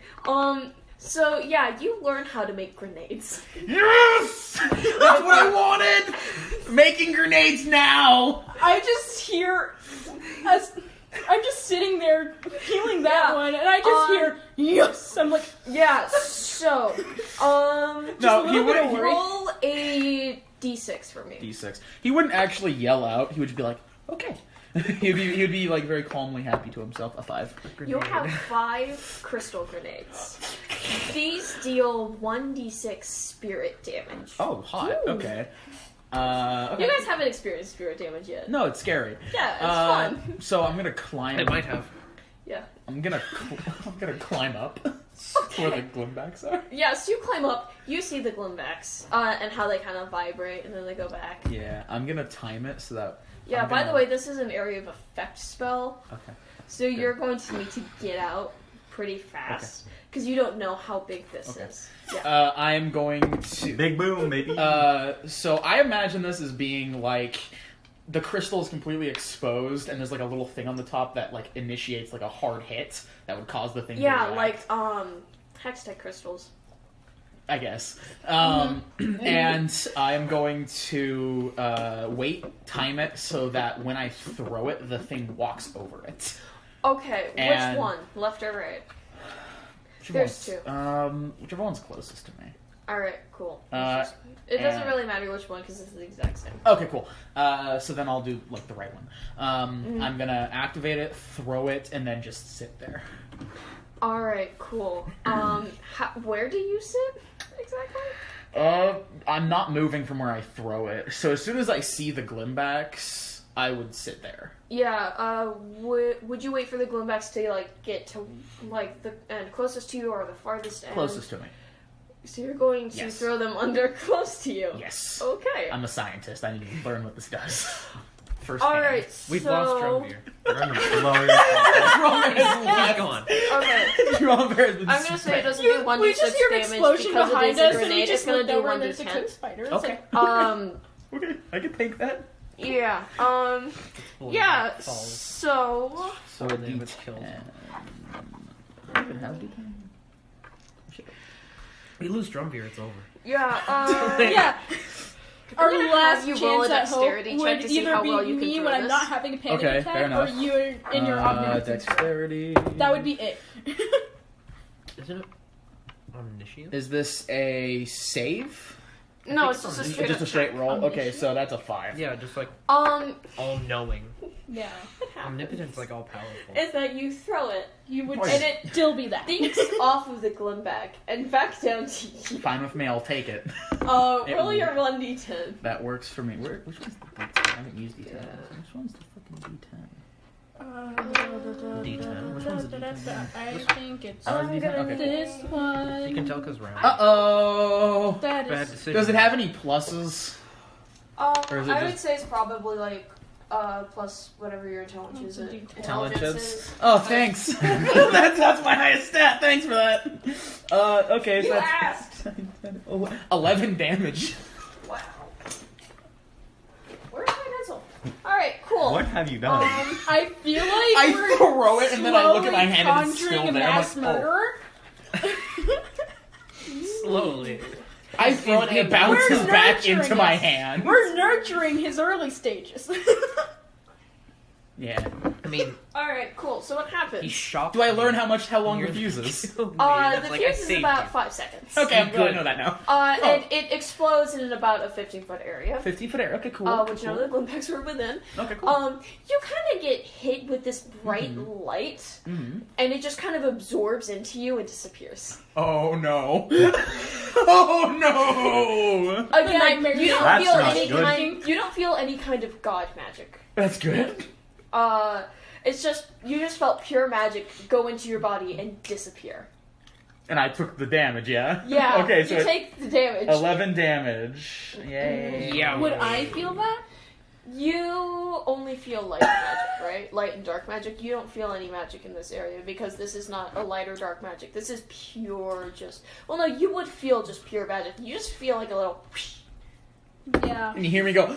So yeah, you learn how to make grenades. Yes! That's what I wanted! Making grenades now! I just hear as I'm just sitting there healing that Yeah. one, and I just hear yes. I'm like, Yeah. So, No, a he little bit of wouldn't. worry. roll a d6 for me. D6. He wouldn't actually yell out. He would just be like, okay. he'd be like very calmly happy to himself. A 5. You have 5 crystal grenades. These deal 1d6 spirit damage. Oh, hot. Ooh. Okay. Okay. You guys haven't experienced spirit damage yet. No, it's scary. Yeah, it's fun. So I'm gonna climb. It might have. Yeah. I'm gonna climb up where the glimbacks are. Yeah, so you climb up, you see the glimbacks, and how they kind of vibrate, and then they go back. Yeah, I'm gonna time it so that. Yeah, I'm by the gonna- way, this is an area of effect spell, Okay. so you're going to need to get out pretty fast, because you don't know how big this Okay. is. Yeah. I am going to. Big boom, baby. So I imagine this as being like the crystal is completely exposed, and there's like a little thing on the top that like initiates like a hard hit that would cause the thing. to Yeah, react, like, hextech crystals. I guess. Mm-hmm. And I'm going to time it so that when I throw it, the thing walks over it. Okay, And- which one? Left or right? Whichever There's one's- whichever one's closest to me. Alright, cool. It doesn't and- really matter which one, because it's the exact same. Okay, cool. So then I'll do like the right one. Mm-hmm. I'm gonna activate it, throw it, and then just sit there. Alright, cool. Where do you sit exactly? I'm not moving from where I throw it. So as soon as I see the Glimbacks, I would sit there. Yeah, would you wait for the Glimbacks to, like, get to, like, the end closest to you or the farthest end? Closest to me. So you're going to Yes. throw them under close to you? Yes. Okay. I'm a scientist. I need to learn what this does. First Alright, We've lost Drumbeer. We're gonna blow yourself. He's gone. Okay. Drumbeer has been I'm gonna say it doesn't You- do 1d6 we just hear an damage explosion because it behind is a us, and we grenade. It's just gonna looked do over and there's a 1d10. cook spider. It's Okay. like, Okay, I can take that. Yeah, yeah, so... So a Name was killed. I even have D10. We lose Drumbeer, it's over. Yeah, yeah. Our gonna last have you roll a chance at hope dexterity check would to see either how be well you can me throw when I'm this. not having a panic Okay, attack, fair or enough. you in your omniscience. Dexterity. That would be it. Isn't it omniscient? Is this a save? No, it's just a straight Just a straight attack. roll? Okay, Omniscient? so that's a 5. Yeah, just like all-knowing. Yeah. Omnipotence, like all-powerful. Is that you throw it, You would And it still be that. dinks off of the Glimback and back down to you. Fine with me, I'll take it. Roll It- your 1d10. That works for me. Which one's the D10? I haven't used D10. Which one's the fucking D10? D10. Which one's the D10? I think it's I'm gonna do this one. You can tell because round. Uh-oh! That Bad is. decision. Does it have any pluses? Or is it I would just- say it's probably like plus whatever your intelligence is. Intelligence? Oh, thanks! that's my highest stat, thanks for that! Okay, so You that's... asked! 11 damage. Wow. Where's my pencil? Alright, cool. What have you done? I feel like I we're throw it and then I look at my hand and it's conjuring still a there. I'm mass like, oh. murderer. Slowly. I throw it and it bounces We're back nurturing into my us. hand. We're nurturing his early stages. Yeah. I mean, Alright, cool. So what he happens? shocked Do I learn me. how long your fuse is? Killed me. The It's like, I fuse is saved about you. 5 seconds. Okay, I'm glad I know that now. And it explodes in about a 15-foot area. 15-foot air. Okay, cool. Which none of the Glimpacks were within. Okay, cool. You kind of get hit with this bright light, Mhm. and it just kind of absorbs into you and disappears. Oh no! Oh no! Again, nightmare you don't That's feel not any good. kind. You don't feel any kind of god magic. That's good. It's just you just felt pure magic go into your body and disappear. And I took the damage, yeah? Yeah. Okay, so you take the damage. 11 damage. Yay. Yeah. Would I feel that? You only feel light magic, right? Light and dark magic. You don't feel any magic in this area because this is not a light or dark magic. This is pure just... Well, no, you would feel just pure magic. You just feel like a little... Yeah. And you hear me go,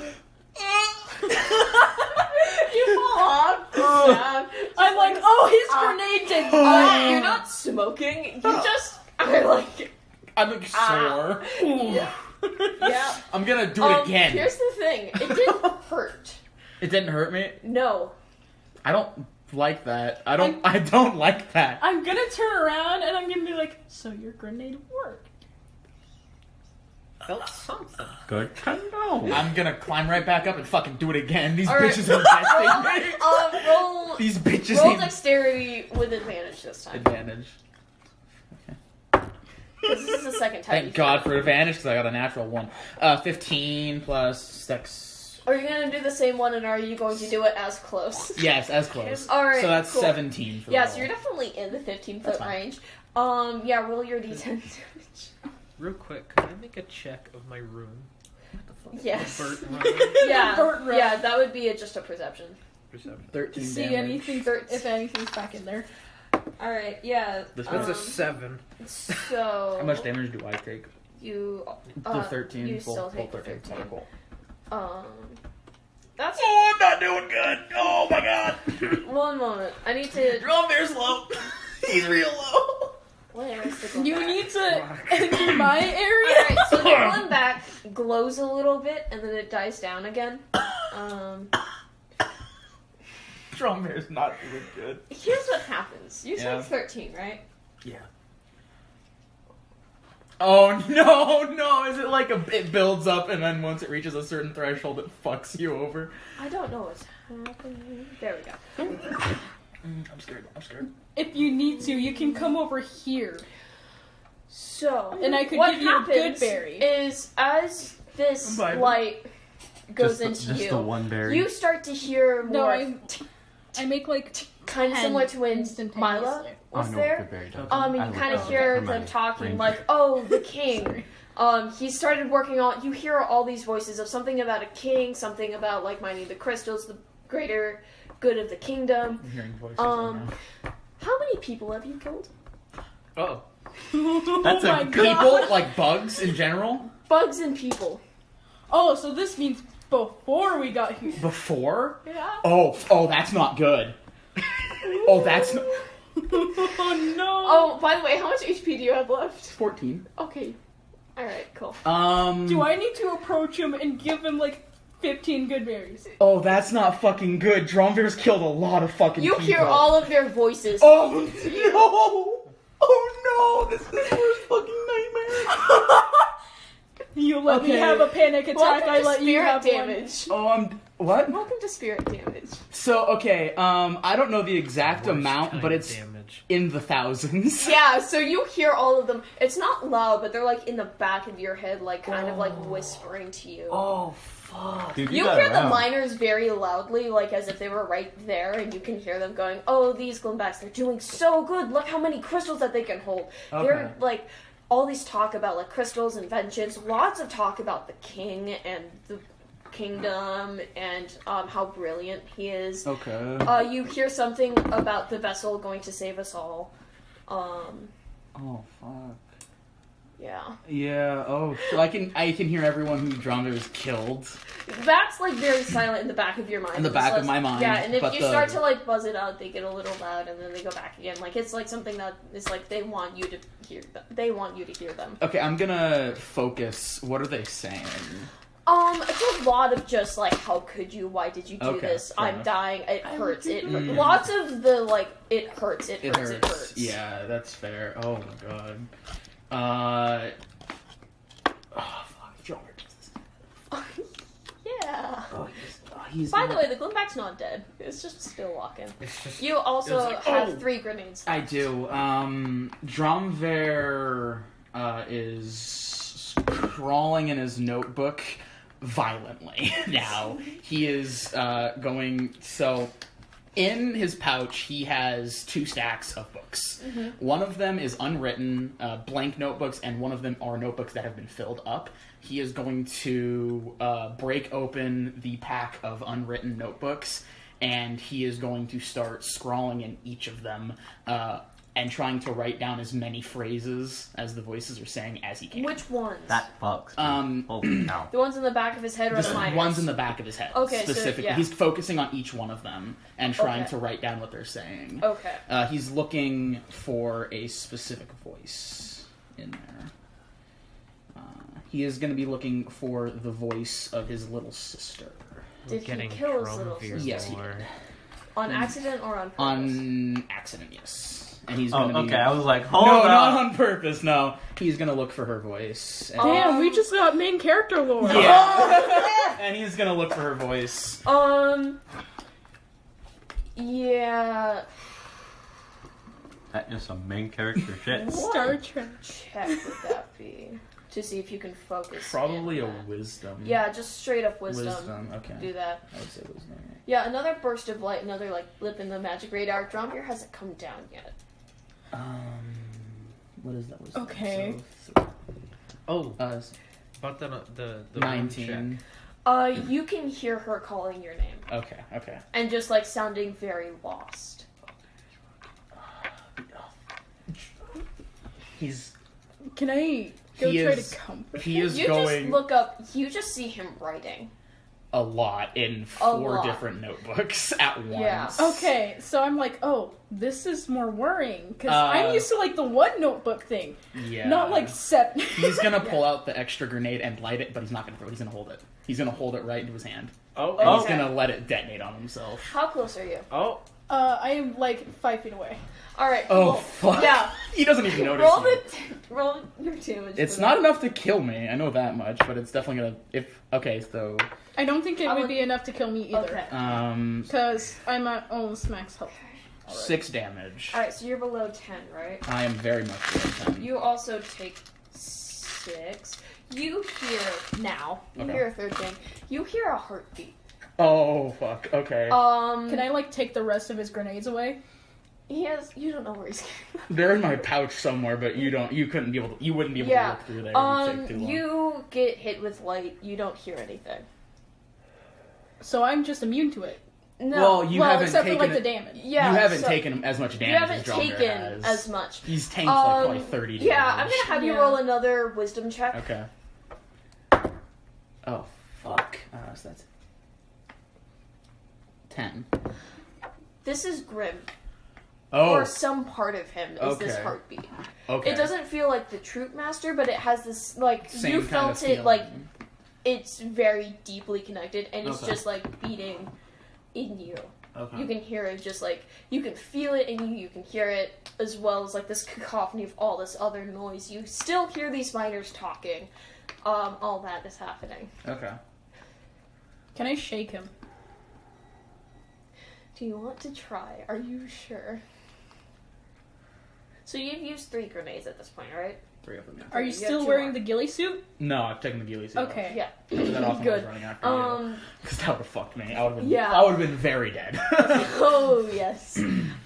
You fall off. Yeah. I'm like, oh, his grenade did that. You're not smoking. You just are like... I'm like sore. Yeah. Yeah. I'm gonna do it again. Here's the thing. It didn't hurt. It didn't hurt me. No. I don't like that. I don't like that. I'm gonna turn around and I'm gonna be like, so your grenade worked. Felt something. Good to know. I'm gonna climb right back up and fucking do it again. These All right. bitches are testing me. Roll These bitches roll ain't dexterity with advantage this time. advantage. This is the second time. Thank you've God done for advantage because I got a natural 1. 15 plus dex. it. Are you gonna do the same one, and are you going to do it as close? Yes, as close. All right. So that's cool. 17 for the Yeah, roll. so you're definitely in the 15-foot That's fine. range. Yeah, roll your d10 damage. Real quick, can I make a check of my room? Yes. Burt room? Yeah. Burt room. Yeah, that would be just a perception. Perception. 13 See damage. anything, if anything's back in there. All right. Yeah. This That's a one's 7. So. How much damage do I take? You. The 13. You full, still full take the 13. 13. Okay, cool. That's Oh, I'm not doing good. Oh my God. 1 moment. I need to. Drum bear's low. He's real low. Where is the You Glimback? need to enter my area. Alright, so the Glimback glows a little bit and then it dies down again. Drum bear's not doing good. Here's what happens. You Yeah. took 13, right? Yeah. Oh no! Is it like it builds up and then once it reaches a certain threshold, it fucks you over? I don't know what's happening. There we go. I'm scared. If you need to, you can come over here. So, And I could what give you a good happens berry. is as this I'm vibing. light goes Just into the one berry. you start to hear more No, I make like kind of 10 similar to when instantaneously. Mila was no, there. good berry does. And I you look kind of up hear for my them talking ranger. like, "Oh, the king." He started working on. You hear all these voices of something about a king, something about like mining the crystals, the greater good of the kingdom. I'm hearing voices Um, right How many people have you killed? now. That's oh a my good- God. People, like bugs in general? Bugs and people. Oh, so this means before we got here. Before? Yeah. Oh, that's not good. Oh, that's not... Oh no. Oh, by the way, how much HP do you have left? 14. Okay. Alright, cool. Do I need to approach him and give him like 15 good berries? Oh, that's not fucking good. Dromvir's killed a lot of fucking You people. hear all of their voices. Oh, no! Oh, no! This is the worst fucking nightmare. You let me Okay. have a panic attack, Welcome I to let you spirit have damage. What? Welcome to spirit damage. So, okay, I don't know the exact Worst amount, kind but of it's damage. in the thousands. Yeah, so you hear all of them. It's not loud, but they're like in the back of your head, like kind of like whispering to you. Oh, fuck. Dude, You got hear the around. miners very loudly, like as if they were right there, and you can hear them going, "Oh, these Glenbacks, they're doing so good. Look how many crystals that they can hold." Okay. They're like all these talk about like crystals and vengeance. Lots of talk about the king and the kingdom and how brilliant he is. Okay. You hear something about the vessel going to save us all. Oh, fuck. Yeah. Yeah, so I can hear everyone who Dromir has killed. That's like very silent in the back of your mind. In the It's back of less- my mind, Yeah, and if but you the- start to like buzz it out, they get a little loud, and then they go back again. Like it's like something that is like they want you to hear. They want you to hear them. Okay, I'm gonna focus. What are they saying? It's a lot of just like, how could you? Why did you do Okay, this? fair I'm enough. dying. It hurts. It Mm. lots of the like. It hurts. It It hurts. hurts. It hurts. Yeah, that's fair. Oh my god. Oh fuck, Dromir does this. Yeah. He's. By the way, the Glimback's not dead. It's just still walking. It's just You also It's like, have oh! 3 grenades. I do. Dromver is crawling in his notebook violently now. He is going. So, in his pouch, he has 2 stacks of books. One of them is unwritten, blank notebooks, and one of them are notebooks that have been filled up. He is going to break open the pack of unwritten notebooks, and he is going to start scrawling in each of them and trying to write down as many phrases as the voices are saying as he can. Which ones? That fucks. Holy cow. The ones in the back of his head or This the miners? one's in the back of his head. Okay, so, specifically. yeah. He's focusing on each one of them and trying Okay. to write down what they're saying. Okay. He's looking for a specific voice in there. He is going to be looking for the voice of his little sister. Did he getting kill his little Dromir sister? Yes, he more. did. On accident or on purpose? On accident, yes. And he's Oh, going to be... okay. I was like, hold No, up. not on purpose, no. He's going to look for her voice. And Damn, we just got main character lore. Yeah. And he's going to look for her voice. Yeah. That is some main character shit. Star Trek. Check would that be? To see if you can focus. Probably in a that. wisdom. Yeah, just straight up wisdom. Okay. Do that. I would say wisdom. Yeah, another burst of light, another like blip in the magic radar. Dromir hasn't come down yet. What is that wisdom? Okay. So, Oh, uh, about the 19. You can hear her calling your name. Okay. And just like sounding very lost. He's Can I go He try is- to comfort he him? is You going just look up, you just see him writing. a lot in A 4 lot. different notebooks at once. Yeah. Okay, so I'm like, oh, this is more worrying because Uh, I'm used to like the one notebook thing, Yeah. not like 7. He's gonna pull out the extra grenade and light it, but he's not gonna throw it. He's gonna hold it. He's gonna hold it right into his hand. oh, And he's Okay. gonna let it detonate on himself. How close are you? oh. I am like 5 feet away. Alright. Oh, well, fuck. Yeah. He doesn't even notice. Roll you. roll your damage. It's for not that. enough to kill me. I know that much, but it's definitely gonna. Okay, so I don't think it I would would- be enough to kill me either Okay. because I'm at almost max health. Alright. 6 damage. Alright, so you're below 10, right? I am very much below 10. You also take 6. You hear now. You Okay. hear a third thing. You hear a heartbeat. Oh, fuck. Okay. Can I, take the rest of his grenades away? You don't know where he's They're in my pouch somewhere, but you wouldn't be able to look through there. It would take too long. You get hit with light. You don't hear anything. So I'm just immune to it. No. Well, you haven't except taken for, the damage. Yeah, you haven't so taken as much damage you haven't as Drumbear taken has. as much. He's tanked probably 30 damage. Yeah, I'm gonna have you Yeah. roll another wisdom check. Okay. Oh, fuck. So that's 10. This is Grim. Oh, Or some part of him is this Okay. heartbeat. okay. It doesn't feel like the Troop Master, but it has this, Same you kind felt of it, feeling. it's very deeply connected, and it's Okay. just, beating in you. Okay. You can hear it you can feel it in you can hear it, as well as, this cacophony of all this other noise. You still hear these miners talking. All that is happening. Okay. Can I shake him? Do you want to try? Are you sure? So you've used 3 grenades at this point, right? 3 of them. Yeah. Are you You got still 2 wearing more. the ghillie suit? No, I've taken the ghillie suit. Okay. Yeah. That off when I was Good. running after you. Because that would have fucked me. I would have been. Yeah. I would have been very dead. Oh, yes.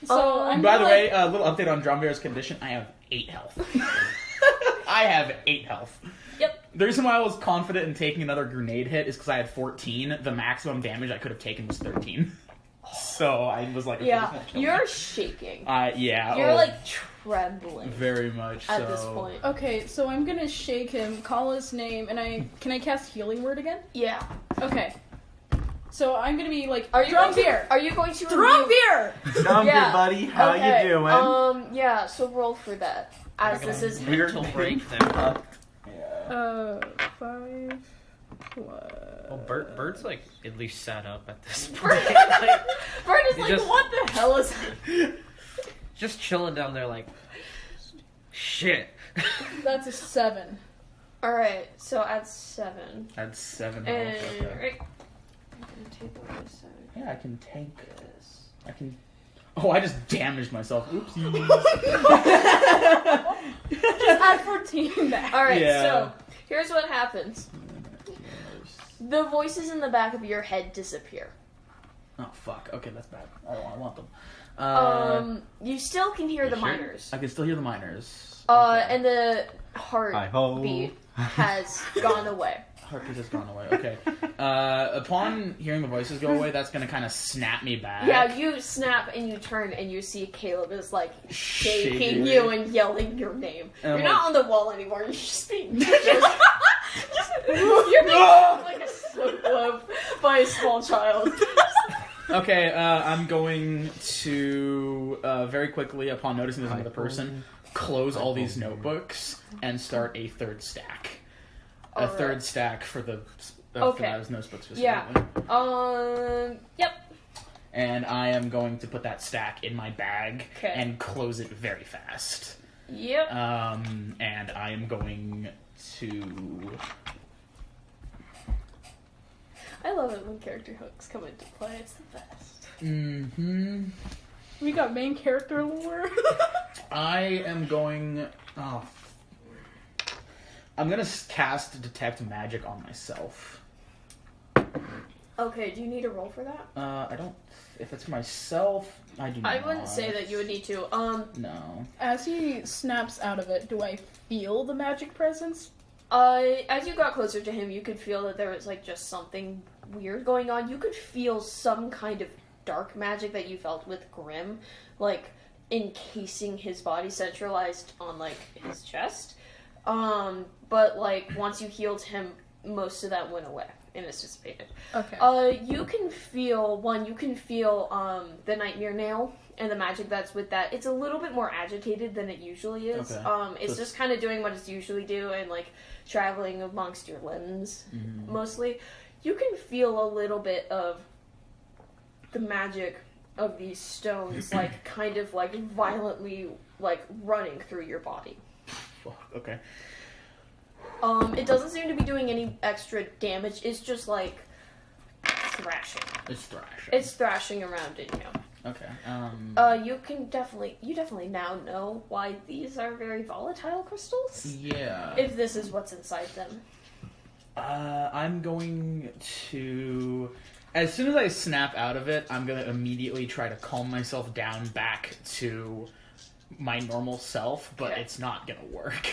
So I'm By the gonna, way, a little update on Drumbear's condition. I have 8 health. I have 8 health. Yep. The reason why I was confident in taking another grenade hit is because I had 14. The maximum damage I could have taken was 13. So I was like, okay, Yeah, this won't kill me. you're shaking. Yeah. You're trembling very much at so. this point. Okay, so I'm gonna shake him, call his name, and can I cast Healing Word again? Yeah. Okay. So I'm gonna be like, Are you going Drumbeer! to? Are you going to? Drumbeer! Drumbeer, Yeah. buddy, how Okay, you doing? Yeah. So roll for that. As this is. Mental break there. 5 plus. Well, Bird's at least sat up at this point. Bert is You like, just- what the hell is? Just chilling down there shit. That's a 7. All right. So add 7. That's 7 And health. Okay. right. I'm gonna take away 7. Yeah, I can tank this. I can. Oh, I just damaged myself. Oopsies. Just add 14 back. All right. Yeah. So here's what happens. The voices in the back of your head disappear. Oh fuck. Okay, that's bad. I don't want them. You still can hear the sure? miners. I can still hear the miners. And the Hi-ho. heartbeat has gone away. Heartbeat has gone away. Okay. Upon hearing the voices go away, that's gonna kind of snap me back. Yeah, you snap and you turn and you see Caleb is shaking Shaking. you and yelling your name. And I'm You're not on the wall anymore. You're just being you're being like a soap globe by a small child. Okay, I'm going to very quickly, upon noticing there's another person, close all these notebooks and start a third stack. A Alright. third stack for the for Okay. those notebooks specifically. Yeah. Yep. And I am going to put that stack in my bag 'Kay. and close it very fast. Yep. And I am going to. I love it when character hooks come into play. It's the best. Mm-hmm. We got main character lore. I am going. Oh. I'm gonna cast Detect Magic on myself. Okay, do you need a roll for that? I don't. If it's myself, I do not. I wouldn't say that you would need to. No. As he snaps out of it, do I feel the magic presence? As you got closer to him, you could feel that there was just something weird going on. You could feel some kind of dark magic that you felt with Grim, encasing his body, centralized on his chest. But once you healed him, most of that went away and it's dissipated. Okay. You can feel the nightmare nail and the magic that's with that. It's a little bit more agitated than it usually is. Okay. It's just kind of doing what it's usually do and traveling amongst your limbs mostly. You can feel a little bit of the magic of these stones violently running through your body. Okay. It doesn't seem to be doing any extra damage. It's just thrashing. It's thrashing. It's thrashing around in you. Okay. You definitely now know why these are very volatile crystals. Yeah. If this is what's inside them. I'm going to... As soon as I snap out of it, I'm going to immediately try to calm myself down back to my normal self, but Okay. it's not going to work.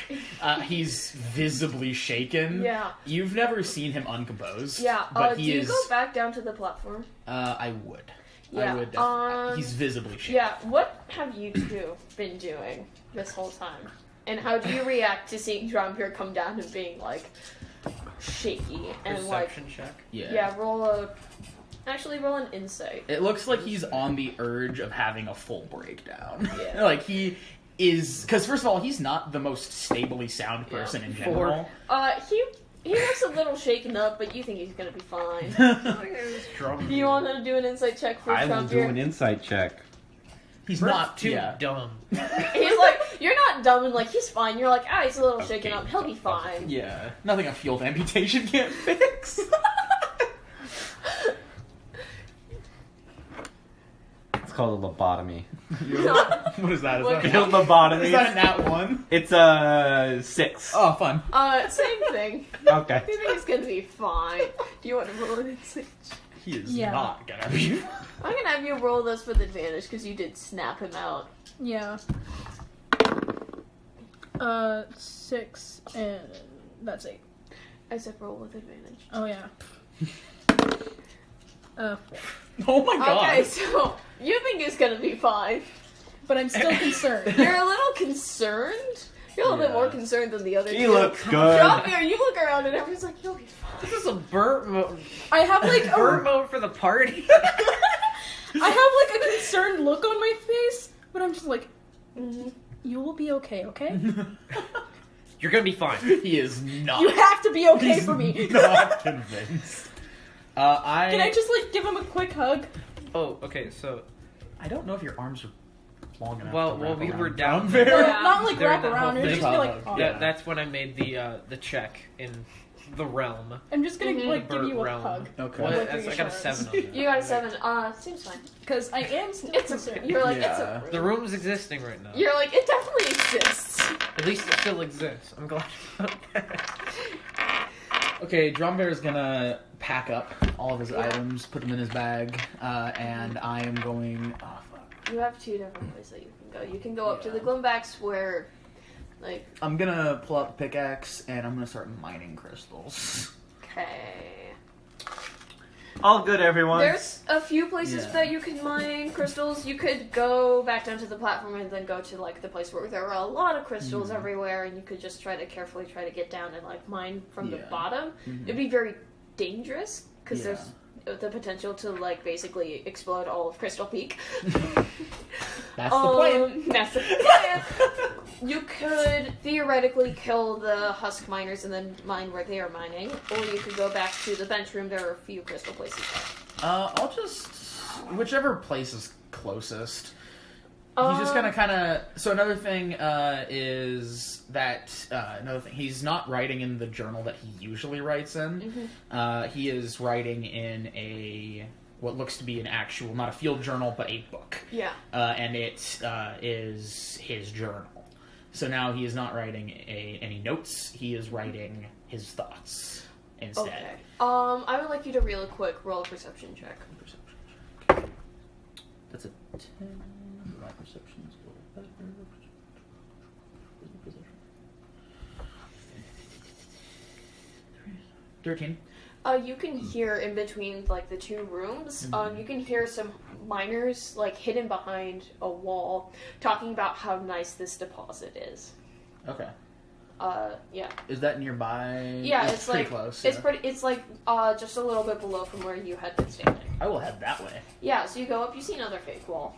He's visibly shaken. Yeah. You've never seen him uncomposed. Yeah. But Do he you is... go back down to the platform? I would. Yeah. I would definitely. He's visibly shaken. Yeah. What have you two been doing this whole time? And how do you react to seeing Drombeer come down and being like shaky and Perception check. yeah, roll an insight. It looks like he's on the urge of having a full breakdown. Yeah. Like, he is... Because, first of all, he's not the most stably sound person in general. He looks a little shaken up, but you think he's gonna be fine. Drum. Do you want to do an insight check for I will do Drombeer? an insight check. He's We're not too yeah. dumb. He's like, you're not dumb and like, he's fine. You're like, he's a little shaken up. He'll be fine. Yeah. Nothing a field amputation can't fix. It's called a lobotomy. What is that? Is What that, Field is lobotomy. that a nat 1? It's a 6. Oh, fun. Same thing. Okay. You think he's gonna be fine. Do you want to roll an insight check? He is Yeah. not gonna be... I'm gonna have you roll this with advantage because you did snap him out. Yeah. 6 and that's 8. I said roll with advantage. Oh yeah. Oh my god. Okay, so you think he's gonna be fine. But I'm still concerned. You're a little concerned. You're a little bit Yeah. more concerned than the other He two. looks good. Drombeer, you look around and everyone's like, you'll be fine. This is a burnt mode. I have like Burnt a mode for the party. I have like a concerned look on my face, but I'm just like, Mm-hmm. you will be okay, okay? You're gonna be fine. He is not. You have to be okay He's for me. not convinced. Can I just like give him a quick hug? Oh, okay. So, I don't know if your arms are long enough. Well, to well, wrap we around were down there. Or Yeah. not like During wrap that around, whole it would thing. just be like, Yeah. oh. yeah, that's when I made the check in the realm. I'm just gonna Mhm. like give Burnt you a realm. hug. Okay. What? Like That's, your I got a insurance. 7 on that. You got a 7. Seems fine. Because I am still It's a concerned. You're like, Yeah. it's a The room's existing right now. You're like, it definitely exists. At least it still exists. I'm glad about that. Okay, Drombear is gonna pack up all of his Yeah. items, put them in his bag, and I am going. Oh fuck! You have 2 different places that you can go. You can go up to Yeah. the Glimbacks where, like, I'm gonna pull out the pickaxe and I'm gonna start mining crystals. okay. All good, everyone. There's a few places Yeah. that you can mine crystals. You could go back down to the platform and then go to like the place where there are a lot of crystals everywhere, and you could just carefully try to get down and like mine from the Yeah. bottom. Mhm. It'd be very dangerous because Yeah. there's the potential to like basically explode all of Crystal Peak. That's the plan. That's the plan. You could theoretically kill the husk miners and then mine where they are mining, or you could go back to the bench room. There are a few crystal places there. I'll just whichever place is closest. He's just gonna kind of. So another thing is that another thing. He's not writing in the journal that he usually writes in. He is writing in what looks to be an actual, not a field journal, but a book. Yeah. And it is his journal. So now he is not writing any notes. He is writing his thoughts instead. Okay. I would like you to really quick roll a perception check. Perception. That's a 10. My perception is a little better. Perception. 13. You can hear in between like the 2 rooms. You can hear some miners like hidden behind a wall talking about how nice this deposit is. Okay. Yeah. Is that nearby? Yeah, it's pretty like close. it's yeah. pretty. It's like just a little bit below from where you had been standing. I will head that way. Yeah. So you go up. You see another fake wall.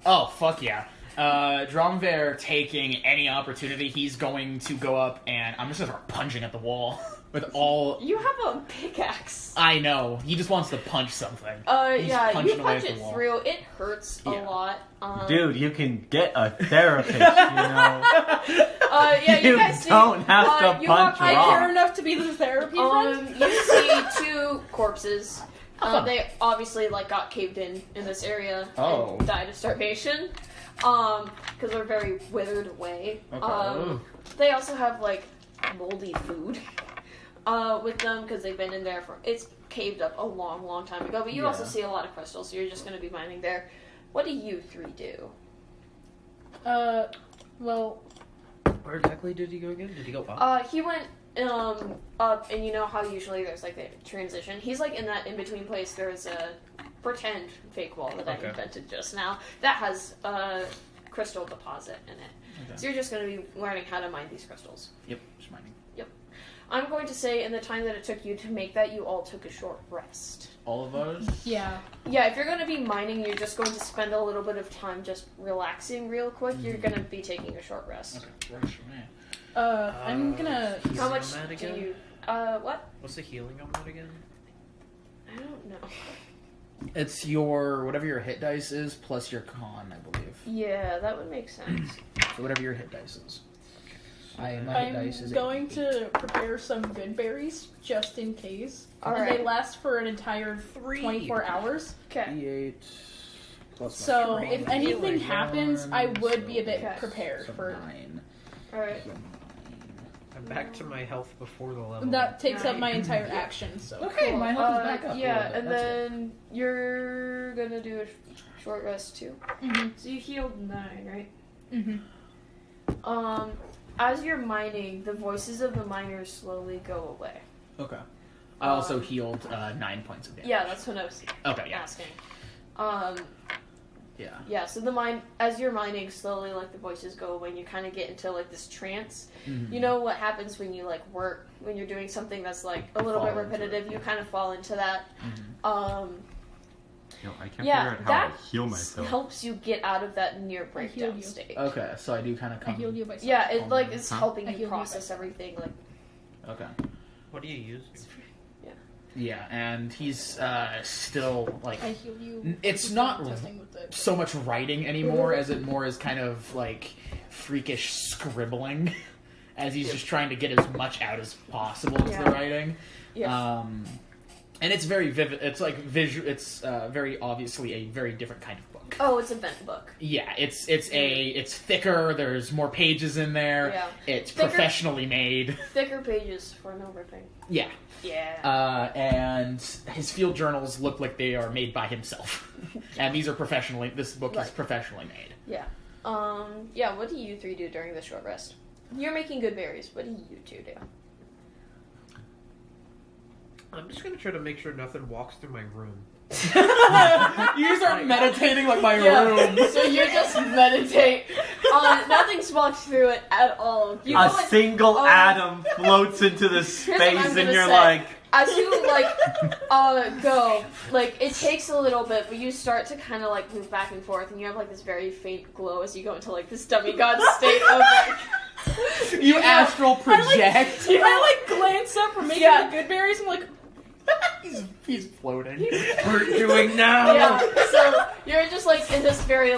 Oh, fuck yeah. Drombear taking any opportunity, he's going to go up and I'm just gonna start punching at the wall with all... You have a pickaxe. I know. He just wants to punch something. He's Yeah. punching You away punch at it the wall. through. It hurts a Yeah. lot. Dude, you can get a therapist, you know? Yeah. You You guys see. don't have to you punch walk by I raw. care enough to be the therapy friend. You see 2 corpses They obviously got caved in this area Oh. and died of starvation. Because they're very withered away. Okay. They also have moldy food with them because they've been in there it's caved up a long, long time ago. But you also see a lot of crystals, so you're just going to be mining there. What do you three do? Well, Where exactly did he go again? Did he go up? He went up, and you know how usually there's the transition. He's in that in between place. There's a pretend fake wall that I invented just now that has a crystal deposit in it. Okay. So you're just going to be learning how to mine these crystals. Yep, just mining. I'm going to say in the time that it took you to make that, you all took a short rest. All of those? yeah. Yeah, if you're going to be mining, you're just going to spend a little bit of time just relaxing real quick. You're going to be taking a short rest. Okay, works for me. I'm gonna. How much Healing on that do again? you... what? What's the healing on that again? I don't know. It's your, whatever your hit dice is, plus your con, I believe. Yeah, that would make sense. So whatever your hit dice is. My hit I'm dice is going to prepare some good berries just in case. All and right. they last for an entire 24 hours. Okay. D8 plus So my if con. anything happens, I would be a bit Okay. prepared So for. 9. Alright. So 9. I'm back to my health before the level. That takes up Right. my entire action. So Okay, my health is back up. a Yeah, little bit. and That's then you're gonna do a short rest too. Mm-hmm. So you healed 9, right? Mm-hmm. As you're mining, the voices of the miners slowly go away. good. Okay. I also healed 9 points of damage. Yeah, that's what I was Okay, yeah. asking. Yeah. Yeah, so as you're mining, slowly, the voices go away, and you kind of get into, this trance. Mhm. You know what happens when you, work, when you're doing something that's, a little Fall bit into repetitive, it, you yeah. kind of fall into that. Mhm. Yo, I can't Yeah, figure out how that to heal myself. helps you get out of that near healed breakdown you. state. Okay, so I do kind of I come. healed you by. Yeah, it, Oh, it's huh? helping I you healed you process by- everything, Okay. What do you use? Yeah, and he's still I healed you. It's with not testing with it. so much writing anymore as it more is kind of freakish scribbling, as he's just trying to get as much out as possible into the Yeah. writing. Yeah. And it's very vivid. It's visual. It's very obviously a very different kind of book. Oh, it's a vent book. Yeah, it's thicker. There's more pages in there. Yeah. It's Thicker- professionally made. Thicker pages for no ripping. Yeah. Yeah. And his field journals look like they are made by himself. And these are this book is Right. professionally made. Yeah. Yeah, what do you three do during the short rest? You're making good berries. What do you two do? I'm just gonna try to make sure nothing walks through my room. You start meditating like my room. So you just meditate. Nothing's walked through it at all. You A go in- single atom floats into the what I'm space, and gonna you're say. like, As you go, it takes a little bit, but you start to kind of move back and forth, and you have this very faint glow as you go into this demigod state of You astral project. I glance up from making Yeah. the good berries. I'm like, He's floating. We're doing now. Yeah, so you're just in this very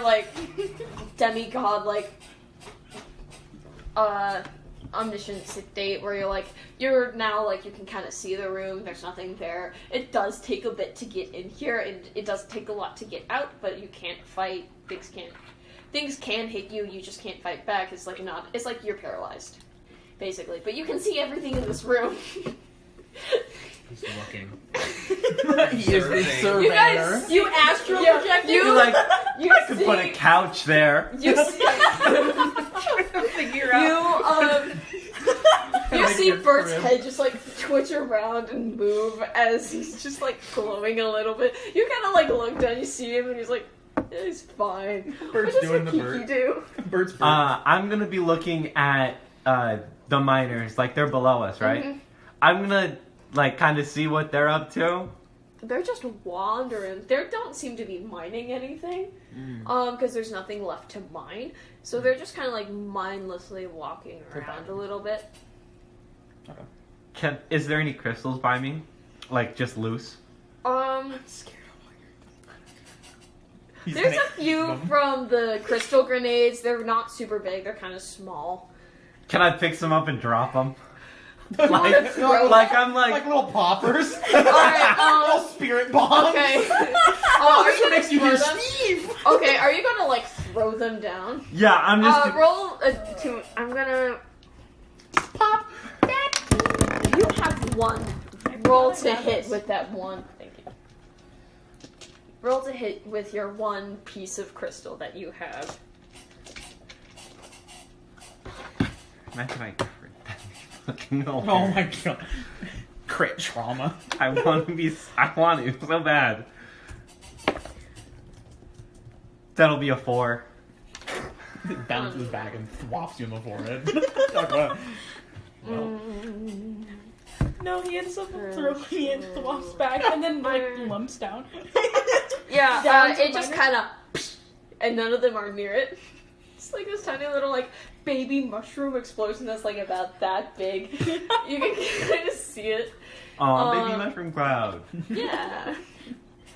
demigod omniscient state where you're now you can kind of see the room. There's nothing there. It does take a bit to get in here, and it does take a lot to get out. But you can't fight. Things can hit you. You just can't fight back. It's not. It's you're paralyzed, basically. But you can see everything in this room. He's looking. He is the surveyor. You guys, you astral Yeah, projected. you're like, you I could put a couch there. You see, Figure you see Make it Bert's grim. head just twitch around and move as he's just glowing a little bit. You kind of look down, you see him, and he's he's fine. Bert's what does doing the Kiki bird. do? Bird's bird. I'm gonna be looking at the miners, they're below us, right? Mhm. I'm gonna kind of see what they're up to. They're just wandering. They don't seem to be mining anything, because there's nothing left to mine. So they're just kind of mindlessly walking around a little bit. Is there any crystals by me? Just loose? He's There's gonna a few eat them. from the crystal grenades. They're not super big. They're kind of small. Can I pick some up and drop them? like, like little poppers. Alright, Little spirit bombs. okay. Oh, Are this you one gonna makes you throw hear them? Steve. Okay, are you gonna like throw them down? yeah, I'm just. Roll a two. I'm gonna pop that. You have one. Roll to hit with that one. Thank you. Roll to hit with your one piece of crystal that you have. Imagine I crit that fucking Oh my god. Crit trauma. I want it so bad. That'll be a 4. It bounces back and thwops you in the forehead. Talk about- well, No, he ends up throwing it, thwomps back, and then like lumps down. Yeah, Down to it just minor. kind of, and none of them are near it. It's like this tiny little like baby mushroom explosion that's like about that big. You can kind of see it. Baby mushroom cloud. Yeah.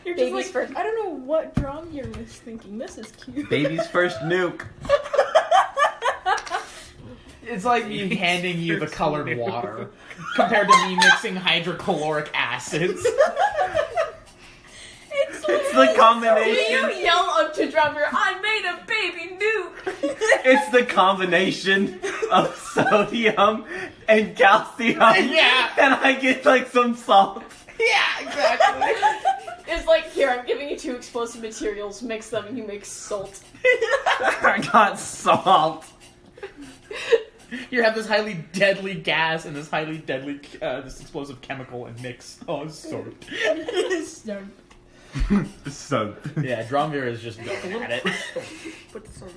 You're just Baby's like, first- I don't know what drum you're thinking. This is cute. Baby's first nuke. it's like me handing you the colored water compared to me mixing hydrochloric acids. It's the combination. You yell up to drummer, I made a baby nuke! It's the combination of sodium and calcium. Yeah. And I get like some salt. Yeah, exactly. It's like, here, I'm giving you 2 explosive materials, mix them, and you make salt. I got salt. You have this highly deadly gas and this highly deadly, this explosive chemical and mix. Oh, so. So, So. Yeah, Dromir is just going at it. Put this on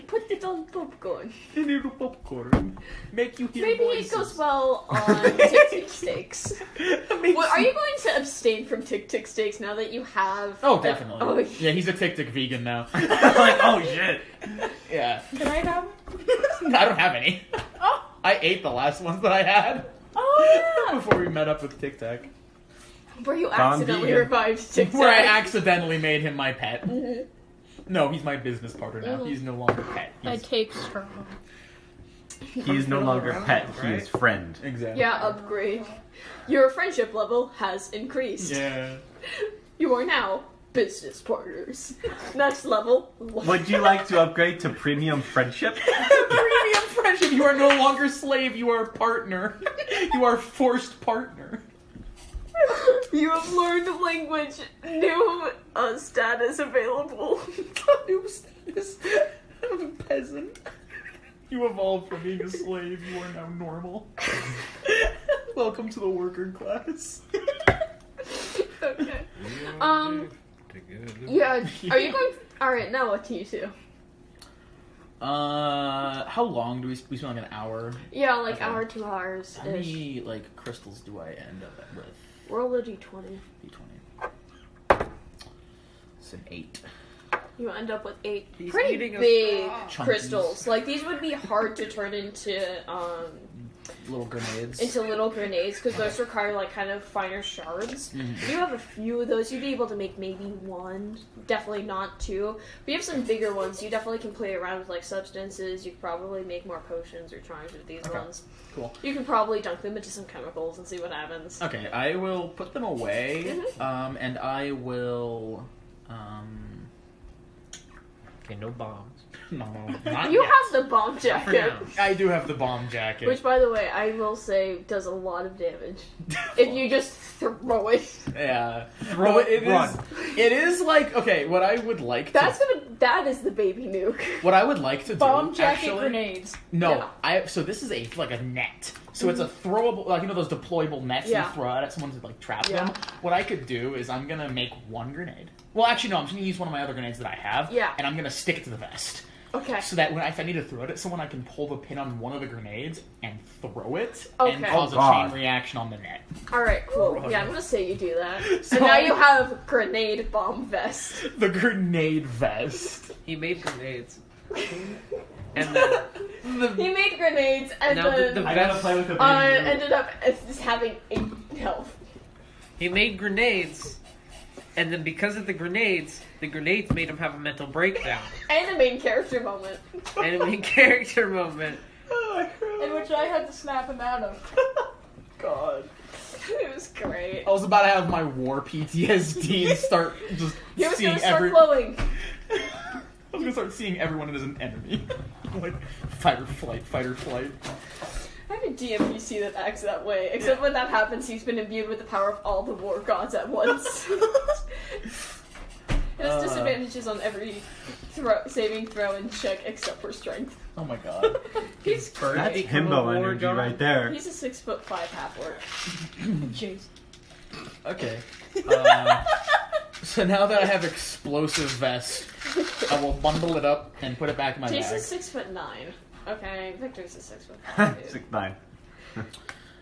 Put it on popcorn. A little popcorn. Make you hear Maybe voices. it goes well on Tick Tick Steaks. Well, are you going to abstain from Tick Tick Steaks now that you have... Oh, definitely. Oh, Yeah, he's a Tic Tic vegan now. Like, oh shit. Yeah. can I have? I don't have any. Oh, I ate the last ones that I had oh yeah. before we met up with Tic Tac. Where you Gone accidentally vegan. revived Tic Tac. Where I accidentally made him my pet. Mhm. No, he's my business partner now. Mhm. He's no longer pet. I He's... take strong. He is no longer pet, he is friend. Exactly. Yeah, upgrade. Your friendship level has increased. Yeah. You are now business partners. Next level. Would you like to upgrade to premium friendship? Premium friendship. You are no longer slave. You are partner. You are forced partner. You have learned language. New status available. New status of a peasant. You evolved from being a slave. You are now normal. Welcome to the worker class. Okay. Yeah. Are you going? All right. Now what do you do? How long do we spend like an hour? Yeah, like Okay. hour, 2 hours How ish. many like crystals do I end up with? Roll a d20. D20. It's an 8. You end up with 8 He's pretty eating a big straw. crystals. Like these would be hard to turn into Little grenades. little grenades because those require like kind of finer shards. Mhm. If you have a few of those, you'd be able to make maybe 1, definitely not 2. But you have some bigger ones, you definitely can play around with like substances. You could probably make more potions or charms with these Okay. ones. Cool. You can probably dunk them into some chemicals and see what happens. Okay, I will put them away, and I will. Okay, no bombs. No, not You yet. have the bomb For jacket. now. I do have the bomb jacket. Which, by the way, I will say does a lot of damage if you just throw it. Yeah. Throw No, it, run. It is like okay. What I would like. That is the baby nuke. What I would like to Bomb do. jacket actually, grenades. No, Yeah. So this is like a net. So it's a throwable, like those deployable nets Yeah. you throw out at someone to like trap Yeah. them. What I could do is I'm gonna make 1 grenade. Well, actually no, I'm just gonna use one of my other grenades that I have. Yeah. And I'm gonna stick it to the vest. Okay. So that if I need to throw it at someone, I can pull the pin on one of the grenades and throw it Okay. and cause Oh, a God. chain reaction on the net. Alright, cool. Yeah, I'm gonna say you do that. So and now I- you have grenade bomb vest. The grenade vest. He made grenades. And then He made grenades and Now then the I gotta play with the baby. ended up as just having 8 health. he made grenades, and then because of the grenades made him have a mental breakdown And a main character moment. and a main character moment. in which I had to snap him out of. God. It was great. I was about to have my war PTSD and start just He was seeing gonna start glowing. I was gonna start seeing everyone as an enemy. Like, fight or flight, fight or flight. I have a DMPC that acts that way, except when that happens, he's been imbued with the power of all the war gods at once. It has disadvantages on every saving throw and check except for strength. Oh my god. He's That's himbo energy right there. He's a 6'5" half-orc. Jeez. Okay. So now that I have explosive vest, I will bundle it up and put it back in my bag. Jason's 6'9". Okay, Victor's a 6'5". 6'9".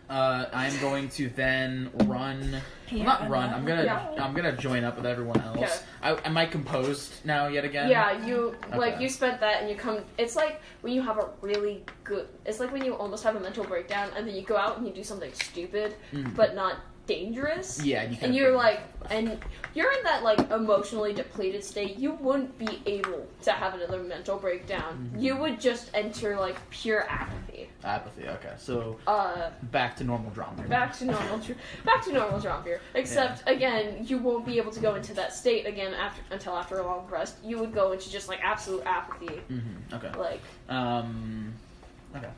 I'm going to then run. Yeah, Not run. I'm Yeah. gonna join up with everyone else. Am I composed now yet again? Yeah, you Okay. you spent that and you come. It's like when you have a really good. It's like when you almost have a mental breakdown and then you go out and you do something stupid, but not dangerous. Yeah, and you're like, and you're in that like emotionally depleted state. You wouldn't be able to have another mental breakdown. You would just enter like pure apathy. Apathy. Okay, so back to normal drama. Back to normal Dromfir. Except again, you won't be able to go into that state again until after a long rest. You would go into just like absolute apathy. Okay. Like Okay.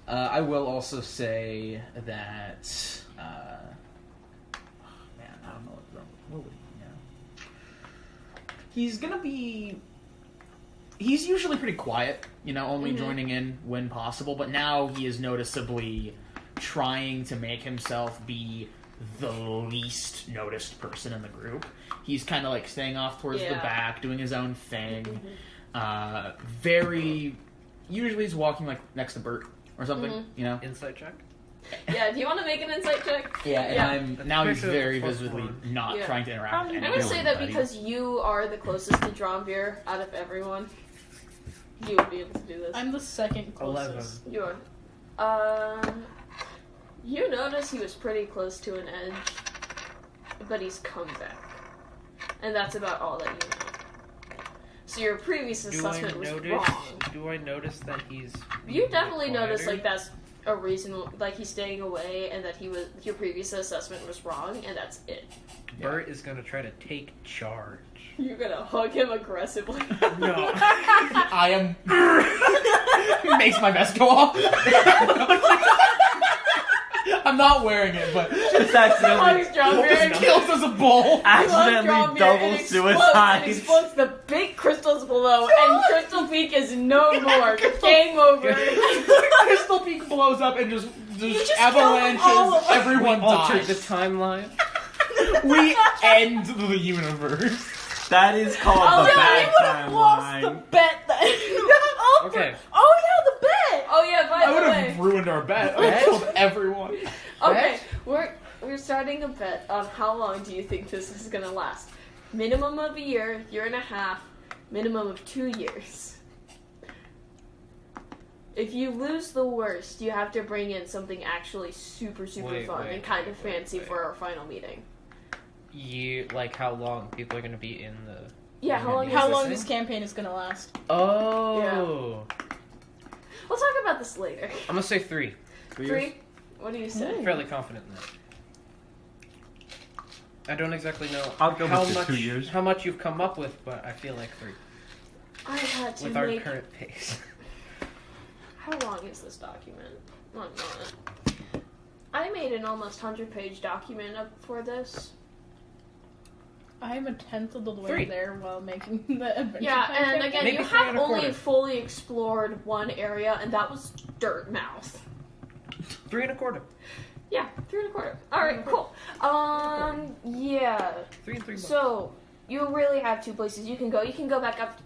I will also say that. Man, I don't know what would he's gonna be. He's usually pretty quiet, only joining in when possible, but now he is noticeably trying to make himself be the least noticed person in the group. He's kind of like staying off towards the back, doing his own thing. Usually he's walking like next to Bert or something, Insight check? Yeah, do you want to make an insight check? Yeah, and now he's Especially very with visibly +1. not trying to interact with I'm anyone. gonna say that because you are the closest to Dromvir out of everyone, you would be able to do this. I'm the second closest. 11. You are. You notice he was pretty close to an edge, but he's come back. And that's about all that you know. So your previous assessment was wrong. Do I notice that he's... You definitely quieter? notice, like, that's a reason, like, he's staying away, and that your previous assessment was wrong, and that's it. Bert is gonna try to take charge. You're gonna hug him aggressively. No. I am... Makes my vest go off. I'm not wearing it, but... Just accidentally, Hugs Dromvir and Kills as a bull. accidentally double suicide. And explodes the big crystals below, and Crystal Peak is no more. Game over. Crystal Peak blows up and just just avalanches. killed all of them. Everyone Alter dies. the timeline. We end the universe. That is called the bad Lost the timeline. bet then. Okay. Oh yeah, the bet. Oh yeah, by I the would way. have ruined our bet. I would have killed everyone. Okay, we're starting a bet on how long do you think this is gonna last? Minimum of a year and a half, minimum of 2 years. If you lose the worst, you have to bring in something actually super fun and kind of fancy for our final meeting. How long people are gonna be in the... Yeah, how long? How is long this? this campaign is gonna last? Oh. We'll talk about this later. I'm gonna say 3. 3. What do you say? I'm fairly confident in that. I don't exactly know I'll go how with the much 2 years. how much you've come up with, but I feel like 3 I had to with our make. current pace. How long is this document? 1 moment. I made an almost 100-page document up for this. I'm a tenth of the way 3. there while making the adventure. Yeah, time and campaign. again, Maybe you 3 have and a only quarter. fully explored one area, and that was Dirt Mouth. 3 and a quarter. Yeah, 3 and a quarter. Alright, cool. Yeah. 3 and 3 bucks. So, you really have 2 places you can go. You can go back up,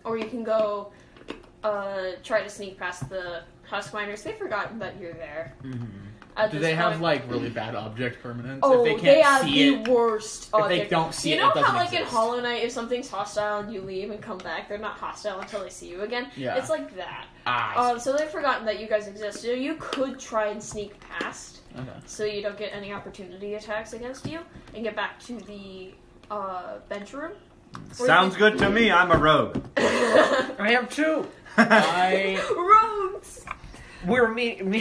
or you can go, try to sneak past the Husk Miners. They've forgotten that you're there. At Do this they have point. like really bad object permanence? Oh, if they they have can't see the it, worst. if they don't see you it, know it doesn't how, like in exist. Hollow Knight, if something's hostile and you leave and come back, they're not hostile until they see you again. Yeah. It's like that. I see. So they've forgotten that you guys exist. So you could try and sneak past, Okay. so you don't get any opportunity attacks against you, and get back to the bench room. Sounds good to me. I'm a rogue. I am 2. I Rogues. We're me and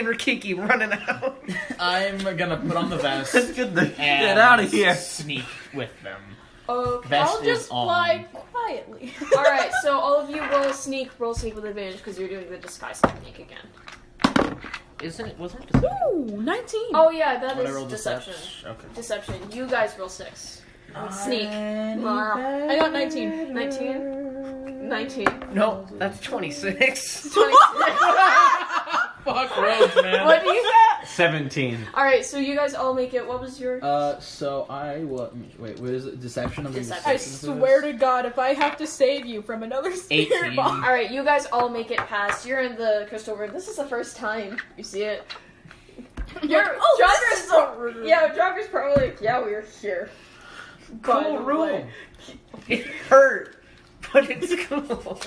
Rikiki running out. I'm gonna put on the vest Let's get the and get out of here. sneak with them. Okay. Vest I'll just is on. fly quietly. Alright, so all of you roll sneak with advantage because you're doing the disguise technique again. Wasn't it? Ooh, 19. Oh yeah, that What I is rolled deception. Okay. Deception. You guys roll 6. Sneak. I got 19. 19? 19. No, that's 26. 26. Fuck roads, man. What do you got? 17. Alright, so you guys all make it. What was your... So I wait. What is it? Deception. Deception. I swear to God, if I have to save you from another spirit 18. bomb. Alright, you guys all make it past. You're in the crystal room. This is the first time you see it. This is a room. Yeah, Draugur's probably like, yeah, we're here. By Cool the room. way. It hurt, but it's cool.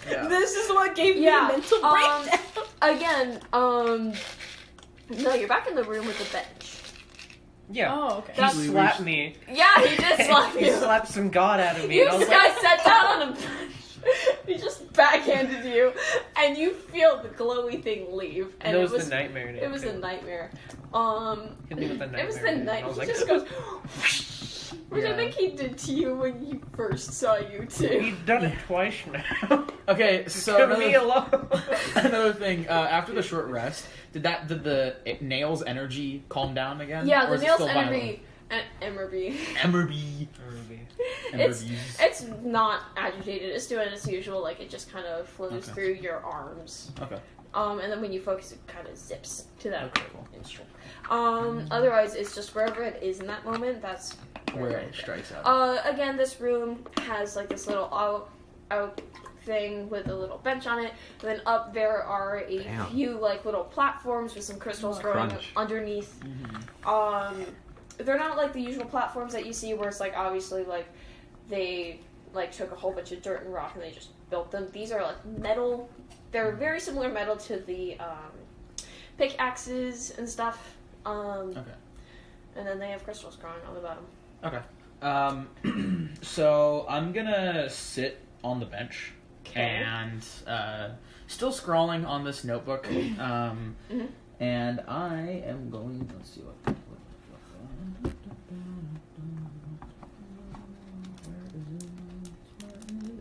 Yeah. This is what gave me Yeah, a mental breakdown. Again, no, you're back in the room with the bench. Yeah. Oh, okay. He That's- slapped me. Yeah, he did slap He you. slapped some god out of me. You and I was guys like, sat down on a bench. He just backhanded you, and you feel the glowy thing leave. And it was the nightmare. It was a nightmare. Hit me with the It was the nightmare, and I night. was He like, just goes, which I Yeah. think he did to you when he first saw you too. He's done it twice now. Okay, so To me alone. another thing. After the short rest, did the nails' energy calm down again? Yeah, Or the is it nails still energy. Emerby. Emerby. It's not agitated. It's doing its usual. Like it just kind of flows Okay. through your arms. Okay. And then when you focus, it kind of zips to that Okay, cool. instrument. Otherwise, it's just wherever it is in that moment. That's Where it strikes out. Again, this room has like this little out thing with a little bench on it. And then up there are a Damn. few like little platforms with some crystals growing Crunch. underneath. Mm-hmm. They're not like the usual platforms that you see where it's like obviously like they like took a whole bunch of dirt and rock and they just built them. These are like metal. They're very similar metal to the pickaxes and stuff. Okay. And then they have crystals growing on the bottom. Okay. So I'm gonna sit on the bench Okay. and still scrawling on this notebook. And I am going. Let's see what.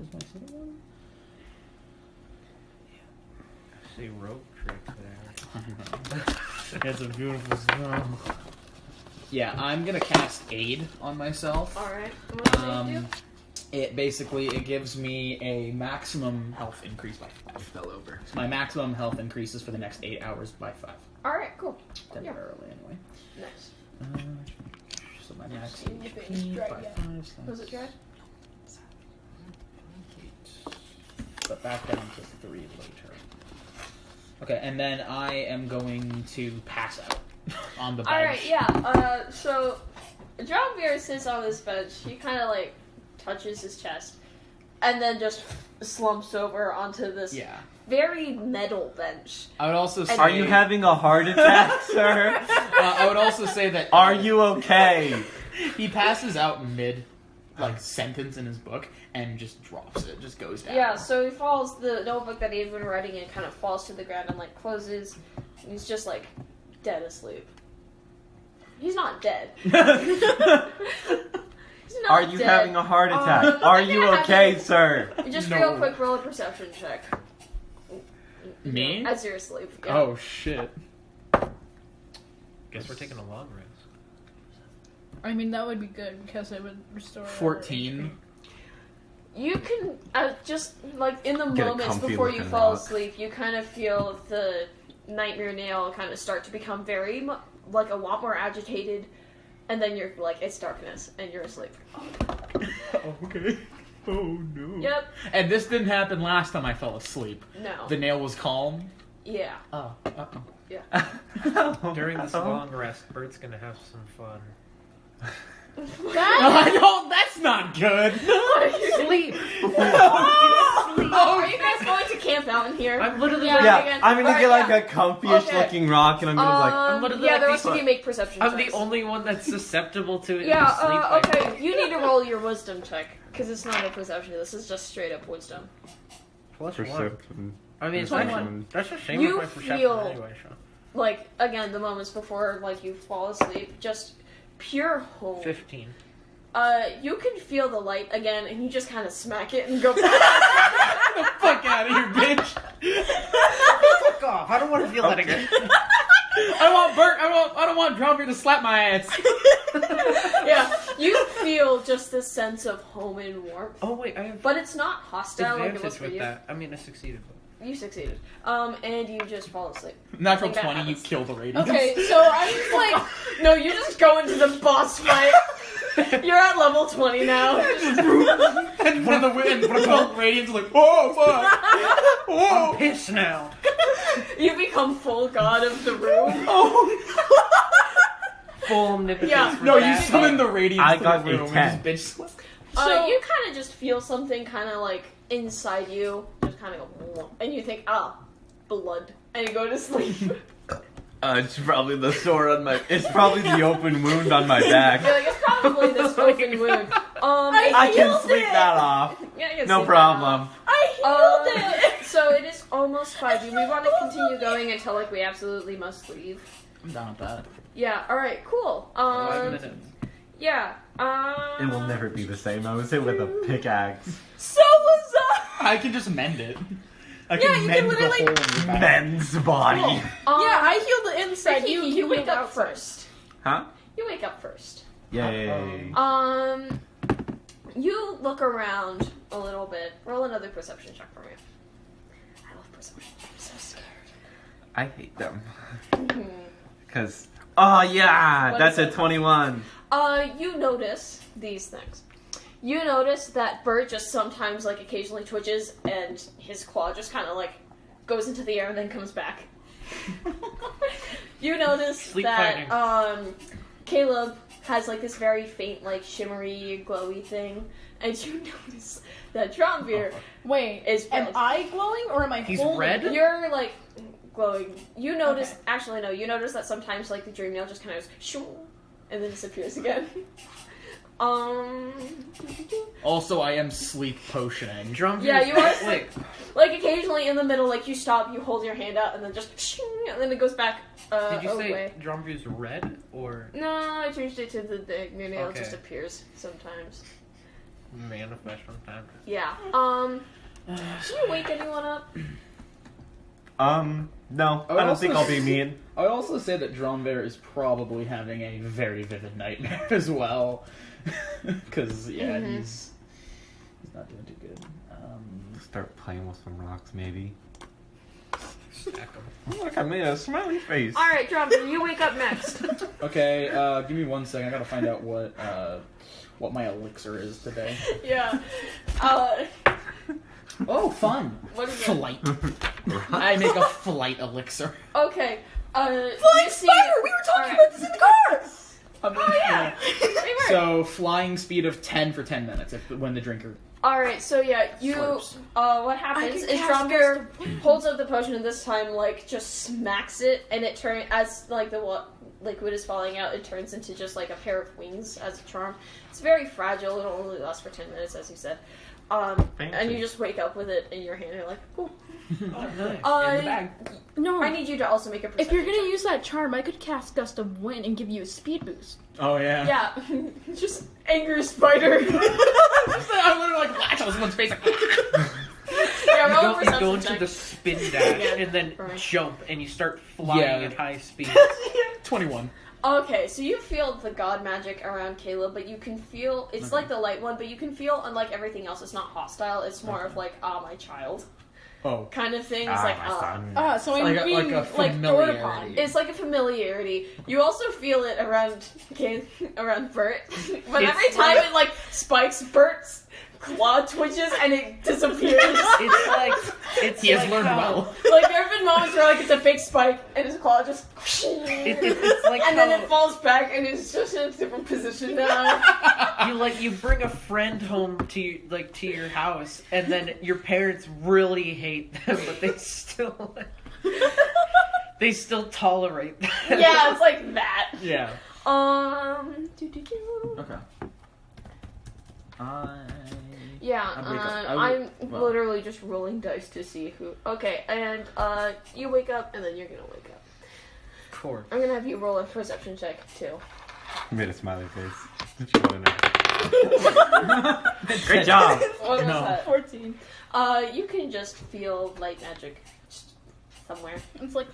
Is my sitting one? See rope tricks there. It's a beautiful spell. Yeah, I'm gonna cast Aid on myself. Alright. What do you do? It basically gives me a maximum health increase by 5. Fell over. So my maximum health increases for the next 8 hours by 5. Alright, cool. Temporarily, anyway. Nice. So my max Actually, if it's HP dry by yet. 5. So Was it dry? but back down to 3 later. Okay, and then I am going to pass out on the bench. Alright, yeah. So Draugr sits on this bench. He kind of like touches his chest and then just slumps over onto this Yeah. very metal bench. I would also say. Are you having a heart attack, sir? I would also say that. Are you okay? He passes out mid, sentence in his book and just drops it. Just goes down. Yeah, so he falls, the notebook that he had been writing in kind of falls to the ground and like closes. And he's just like dead asleep. He's not dead. He's not Are you dead. having a heart attack? I'm Are gonna you have okay, you- sir? Just No. real quick, roll a perception check. Me? As you're asleep. Yeah. Oh shit. Guess we're taking a long rest. I mean, that would be good because it would restore. 14. You can just like in the Get a moments comfy before you looking fall rock. asleep, you kind of feel the nightmare nail kind of start to become very like a lot more agitated, and then you're like it's darkness and you're asleep. Okay. Oh no. Yep. And this didn't happen last time I fell asleep. No. The nail was calm. Yeah. Oh. Uh-oh. Yeah. During this long rest, Bert's gonna have some fun. I don't. That's not good. Sleep! Are you guys going to camp out in here? I'm literally Yeah. Yeah, again. I'm gonna Alright, get like yeah. a comfy-ish Okay. looking rock, and I'm gonna like. I'm literally yeah, like the rest of these- you make perception I'm checks. the only one that's susceptible to it. Yeah, sleep like okay, you need to roll your wisdom check, because it's not a perception, this is just straight up wisdom. +1. Perception. I mean, it's 21. that's a shame You with my perception feel- anyway. So. Like, again, the moments before, like, you fall asleep, just pure home. 15. You can feel the light again, and you just kind of smack it and go back. Get the fuck out of here, bitch! Fuck off! I don't want to feel that again. I want Bert. I don't want Drummer to slap my ass. Yeah, you feel just this sense of home and warmth. Oh wait, I have But it's not hostile like it was advantage for with you. that. I mean, I succeeded. You succeeded. And you just fall asleep. Natural I think that 20, you happens. kill the radiance. Okay, so I'm just like, No, you just go into the boss fight. You're at level 20 now. And one of the radiance is like, oh fuck! I'm pissed now. You become full god of the room. Full omnipotence. Yeah. for No, you that. summon the radiance I to got the a room 10. and just bitch slap. So- You kind of just feel something kind of like inside you, just kind of go, and you think, blood, and you go to sleep. It's probably the sore on my. It's probably the open wound on my back. You're like, it's probably this open wound. I can sleep that off. Yeah, you can No sleep that problem. off. I healed it! So it is almost 5. Do we want to continue going until like we absolutely must leave? I'm down with that. Yeah. All right. Cool. 5 minutes. Yeah. It will never be the same. I was hit with a pickaxe. So was I can just mend it. I Yeah, can you mend can the literally- hole in your back. Men's body. Cool. Yeah, I healed the inside. Kiki, you wake up first. Huh? You wake up first. Yay. You look around a little bit. Roll another perception check for me. I love perception. I'm so scared. I hate them. Because. Oh, yeah! What That's is a it? 21. You notice these things. You notice that Bert just sometimes, like, occasionally twitches, and his claw just kind of, like, goes into the air and then comes back. You notice Sleep that, fighting. Caleb has, like, this very faint, like, shimmery, glowy thing, and you notice that Drombeer Wait, is red. am I glowing or am I He's holding red? it? You're, like, glowing. You notice, actually, no, you notice that sometimes, like, the dream nail just kind of goes, shoo, and then disappears again. Also, I am sleep potioning. Drum Yeah, you are- Wait, Like, occasionally in the middle, like, you stop, you hold your hand out, and then just shing, and then it goes back did you say away. Drumview's red or No, I changed it to the new nail Okay. just appears sometimes. manifest from time? Yeah. Do you wake anyone up? No. I I don't also- think I'll be mean. I also say that Drombear is probably having a very vivid nightmare as well. Because, yeah, Mhm. he's not doing too good. Start playing with some rocks, maybe. Stack 'em. Look, I made a smiley face. Alright, Drummer, you wake up next. Okay, give me 1 second. I gotta find out what my elixir is today. Yeah. Oh, fun! What is it? Flight. I make a flight elixir. Okay. Flying you see... spider! We were talking about this in the car! Oh, yeah. We were. So, flying speed of 10 for 10 minutes when the drinker Alright, so yeah, you, slurps. what happens is Drombeer holds up the potion and this time, like, just smacks it, and it turns, as, like, the liquid is falling out, it turns into just, like, a pair of wings as a charm. It's very fragile, it'll only last for 10 minutes, as you said. And you just wake up with it in your hand, and you're like, cool. Oh, nice. in the bag. No, I need you to also make a perception if you're gonna check. use that charm, I could cast Gust of Wind and give you a speed boost. Oh, yeah. Yeah, just angry spider. I literally like latch on someone's face. Like, Yeah, You roll go, a you perception go into check. the spin dash Yeah, and then right. jump and you start flying Yeah. at high speed. 21. Okay, so you feel the god magic around Caleb, but you can feel, it's like the light one, but you can feel, unlike everything else, it's not hostile, it's more of like, my child, Oh. kind of thing. It's like, my son. So I Like a- mean, like a like familiarity. Dortapon. It's like a familiarity. You also feel it around Bert. But every It's time like- it like spikes, Bert's claw twitches and it disappears. It's like it's He has like learned how, well. Like there have been moments where like it's a big spike and his claw just It's like and then how it falls back and it's just in a different position now. you bring a friend home to your house and then your parents really hate them, but they still tolerate that. Yeah, it's like that. Yeah. Um Okay. Yeah, I'd wake up. I'm well. literally just rolling dice to see who. Okay, and you wake up, and then you're gonna wake up. Cool. I'm gonna have you roll a perception check too. You made a smiley face. What you want to know? Great job. What was No. that? 14. You can just feel light magic just somewhere. It's like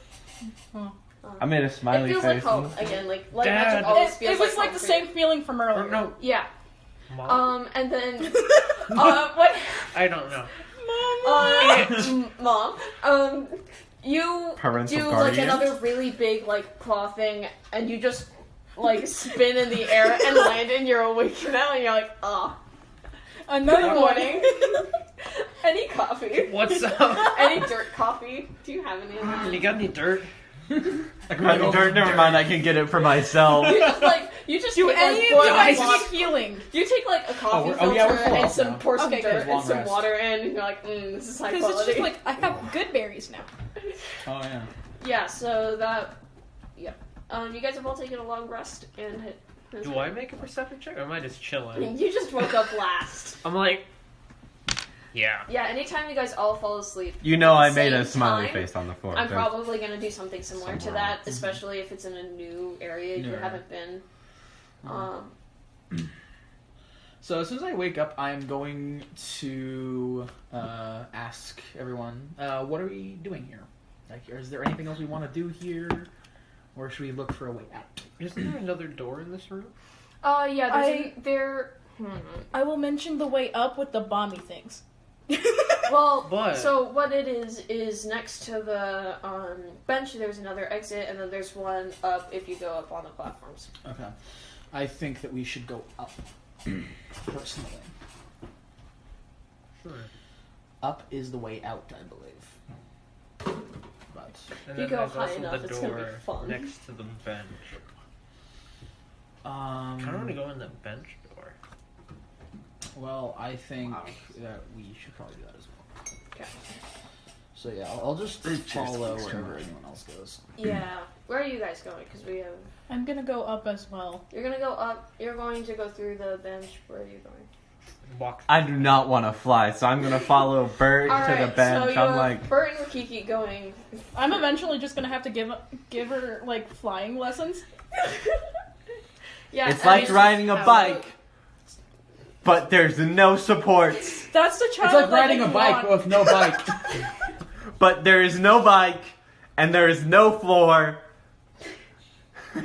I made a It smiley feels face. like home again. Like light Dad. magic always it feels was like home the for same you. feeling from earlier. Or no, Yeah. Mom? And then what? I don't know. Mom. You Parental do guardian. like another really big like claw thing, and you just like spin in the air and land, and you're awake now, and you're like, oh. Another Good one. morning. Any coffee? What's up? Any dirt coffee? Do you have any of that? You got any dirt? Never mind, I can get it for myself. You just Do take, any like, of you guys boiling need healing? You take like a coffee we're- oh, yeah, we're filter full and up some now. pour some Okay, dirt long and some rest. water in, and you're like, this is high Because it's quality. just like, I have good berries now. Oh yeah. Yeah, so that, yeah. You guys have all taken a long rest, and Do I make a perception check or am I just chilling? You just woke up last. I'm like, yeah. Yeah, anytime you guys all fall asleep, You know I Same made a smiley time, face on the floor. I'm There's- probably gonna do something similar to Somewhere that, else. especially if it's in a new area you Yeah. haven't been. So as soon as I wake up, I'm going to ask everyone, what are we doing here? Like, is there anything else we want to do here, or should we look for a way out? Isn't there another door in this room? Yeah, there. I will mention the way up with the bomby things. Well, But- so what it is next to the bench. There's another exit, and then there's one up if you go up on the platforms. Okay. I think that we should go up, personally. Sure. Up is the way out, I believe. But And If you then go there's high also enough, the it's gonna be door fun. next to the bench. I kind of want to go in the bench door. well, I think Wow. that we should probably do that as well. Okay. So yeah, I'll just follow wherever anyone else goes. Yeah. Where are you guys going? Because we have. I'm gonna go up as well. You're gonna go up. You're going to go through the bench. Where are you going? Walk. I do not want to fly, so I'm gonna follow Bert to the Alright, bench. so you I'm have like, Bert and Rikiki going. I'm eventually just gonna have to give her like flying lessons. Yeah, it's and like it's riding a just- bike, but there's no supports. That's the It's child. like that riding a you bike want. with no bike. But there is no bike, and there is no floor,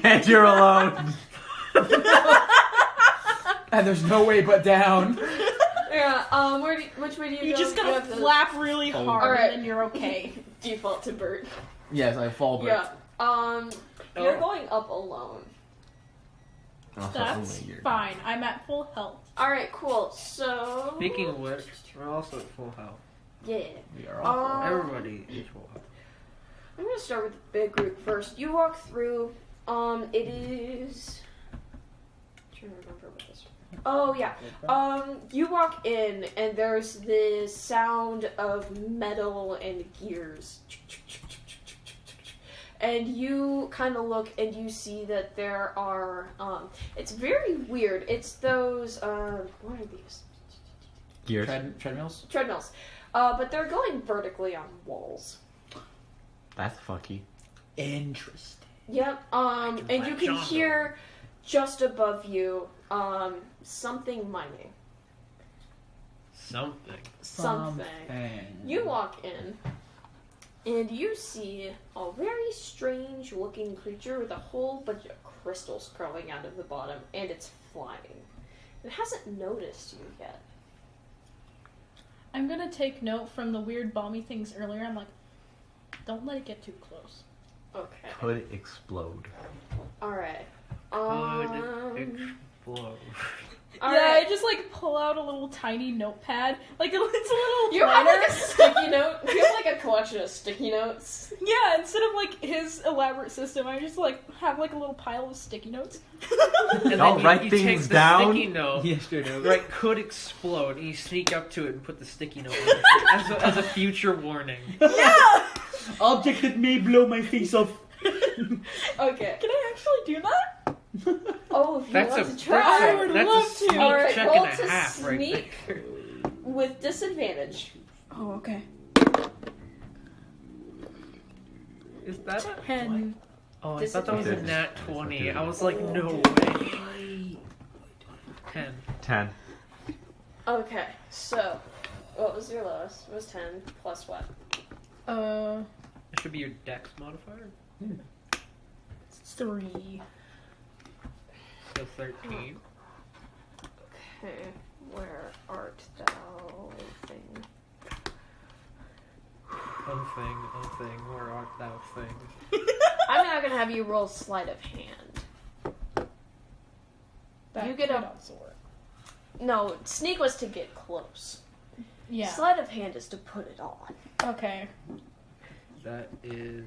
and you're alone. And there's no way but down. Yeah. Which way do you You go? just You gotta have to flap really hard, Alright. and then you're okay. default to Bert. Yes, I fall Bert. Yeah. You're Oh. going up alone. That's fine. I'm at full health. All right. Cool. So. Speaking of which, we're also at full health. Yeah. We are all Everybody is full health. I'm gonna start with the big group first. You walk through. It is. I'm trying to remember what this. Oh yeah. You walk in and there's this sound of metal and gears. And you kind of look and you see that there are. It's very weird. It's those. What are these? Gears. treadmills. Treadmills. But they're going vertically on walls. That's fucky. Interesting. Yep. And you can hear just above you something mining. Something. You walk in and you see a very strange looking creature with a whole bunch of crystals curling out of the bottom, and it's flying. It hasn't noticed you yet. I'm gonna take note from the weird bomby things earlier. I'm like, don't let it get too close. Okay. Could explode. Alright. Explode. Yeah, Alright. I just like pull out a little tiny notepad. Like it's a little You have planner. like a sticky note. You have like a collection of sticky notes. Yeah, instead of like his elaborate system, I just like have like a little pile of sticky notes. And Y'all then write you things take the down? sticky note, Yesterday. right, could explode, and you sneak up to it and put the sticky note on it as a future warning. Yeah! Object that may blow my face off. Okay. Can I actually do that? Oh, if you That's want a to try. I would that's love a to. sneak Alright, check roll and a to half right sneak. there. with disadvantage. Oh, okay. Is that 10. Oh, I thought that was a Disadvantage. nat 20. I was like, no way. 10. 10. Okay, so what was your lowest? It was 10 plus what? It should be your dex modifier. 3. So 13. Okay, where art thou thing? Oh thing, where art thou thing? I'm not gonna have you roll sleight of hand. That You get could a- also work. No, sneak was to get close. Yeah. Sleight of hand is to put it on. Okay. That is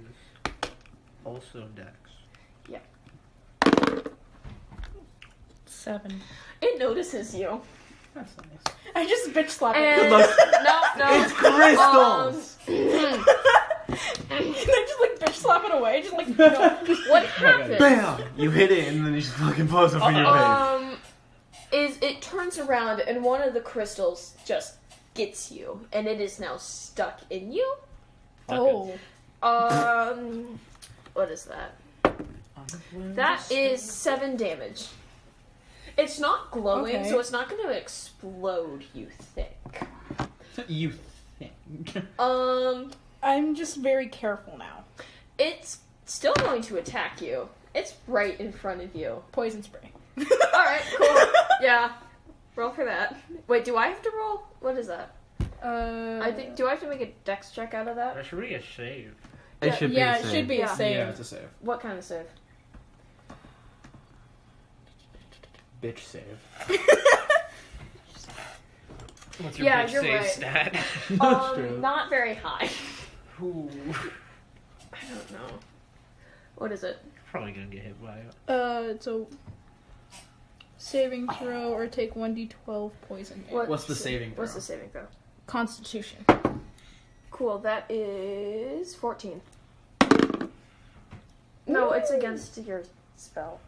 also dex. 7. It notices you. That's nice. I just bitch slap And it. luck. no. It's crystals! Can I just like bitch slap it away? Just like no. What happens? Bam! You hit it and then you just fucking blows up in your face. Is it turns around and one of the crystals just gets you, and it is now stuck in you. Oh. What is that? That is 7 damage. It's not glowing, Okay. so it's not going to explode, you think. You think? I'm just very careful now. It's still going to attack you. It's right in front of you. Poison spray. Alright, cool. Yeah. Roll for that. Wait, do I have to roll? What is that? I think. Do I have to make a dex check out of that? That should be a save. It should be yeah, a it save. should be Yeah. a save. Yeah, it's a save. What kind of save? Bitch save. What's your Yeah, bitch you're save right. stat? Not very high. Ooh. I don't know. What is it? Probably gonna get hit by it. So saving throw or take 1d12 poison damage. What- What's the saving throw? What's the saving throw? Constitution. Cool, that is 14. No, it's against your spell.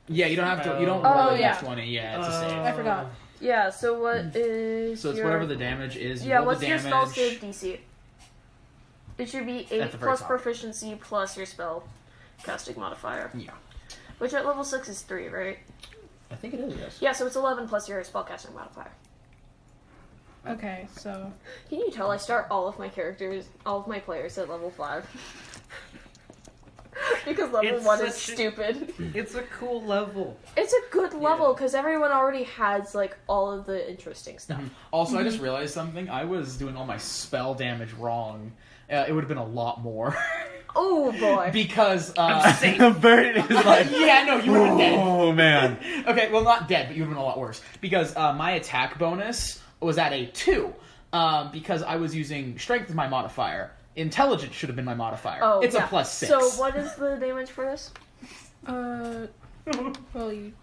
Yeah, you don't have to. You don't Oh, roll a yeah. 20. Yeah, it's a save. I forgot. Yeah, so what is So it's your... whatever the damage is. You Yeah, roll what's the your damage. spell save DC? It should be 8 At the very plus top. proficiency plus your spell casting modifier. Yeah, Which at level 6 is 3, right? I think it is. Yes. Yeah, so it's 11 plus your spell casting modifier. Okay, so Can you tell I start all of my players at level 5? Because level It's 1 is such a- stupid. It's a cool level. It's a good level because everyone already has like all of the interesting stuff. Also, I just realized something. I was doing all my spell damage wrong. It would have been a lot more Oh boy! because Bert is like, yeah, no, you would have been dead. oh man. Okay, well, not dead, but you would have been a lot worse because my attack bonus was at a 2 because I was using strength as my modifier. Intelligence should have been my modifier. Oh, it's yeah. a +6. So what is the damage for this? well you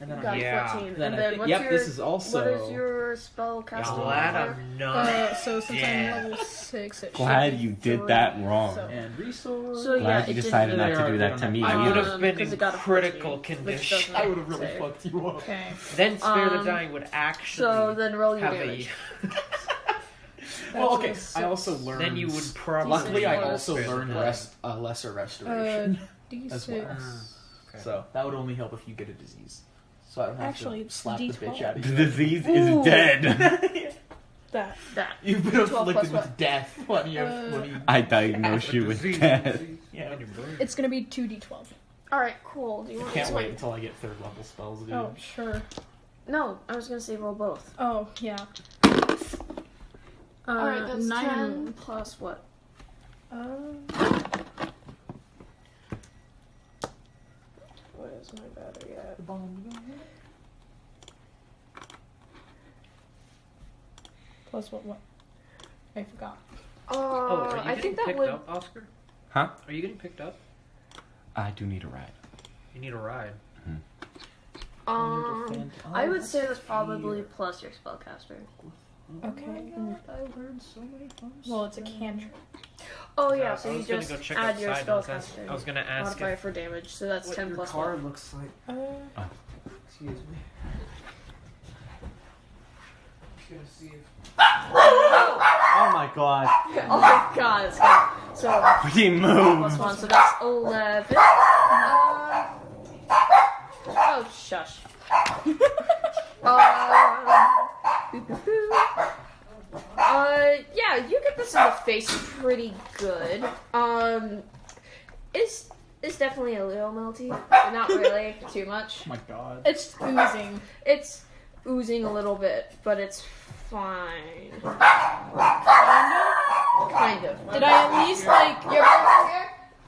And then Got Yeah. 14. Then And I then think- what's yep, your this is also- what is your spell casting Glad modifier? I'm not. so since dead. I'm level 6 it Glad should be you did 3, that wrong. so- And resource. So Glad yeah, you it decided didn't, not to do that to me. I would have been because in it got a critical 14, which condition. doesn't I would have really save. fucked you up. Okay. Then Spare the Um, Dying would actually So then roll your have damage. Well, okay. That's I a also learned. Then you would probably. Luckily, I Decent. also Spare the learned Dying. lesser restoration. D6. As well. Okay. So that would only help if you get a disease. So I don't have Actually, to it's slap the D12. bitch out of The you. disease Ooh. is dead. That. That. You've been 12 afflicted plus with what? death when you when you. I diagnosed you with death. Yeah. It's gonna be 2d12. All right, cool. Do you I want can't this wait one? until I get 3rd level spells, dude. Oh, sure. No, I was gonna say roll both. Oh, yeah. All right, that's 9 10 plus what? What is my battery at? Plus what? I forgot. Oh, are you I getting think that picked would. up, Oscar? Huh? Are you getting picked up? I do need a ride. You need a ride. I would say that's probably plus your spellcaster. Okay. I learned so many fun Well, it's a cantrip. Oh yeah, I so you was gonna just go check add your outside. spellcaster I was gonna ask modifier if for damage, so that's what 10 your plus car 1. looks like. Excuse me. gonna see if... Oh my god. Oh my god, it's good. So, We moved. plus 1, so that's 11. Oh, shush. Yeah, you get this in the face pretty good. It's definitely a little melty, but not really too much. Oh my god. It's oozing. It's oozing a little bit, but it's fine. Kind of. Did I at least like?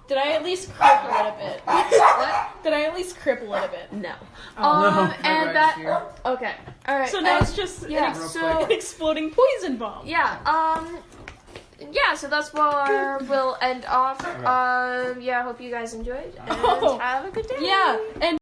Did I at least cripple it a bit? What? Did I at least cripple it a bit? No. My And bag's that. here. Okay. All right. So now it's just yeah. an, So an exploding poison bomb. yeah. Yeah. So that's where we'll end off. Yeah. I hope you guys enjoyed and Oh. have a good day. Yeah, and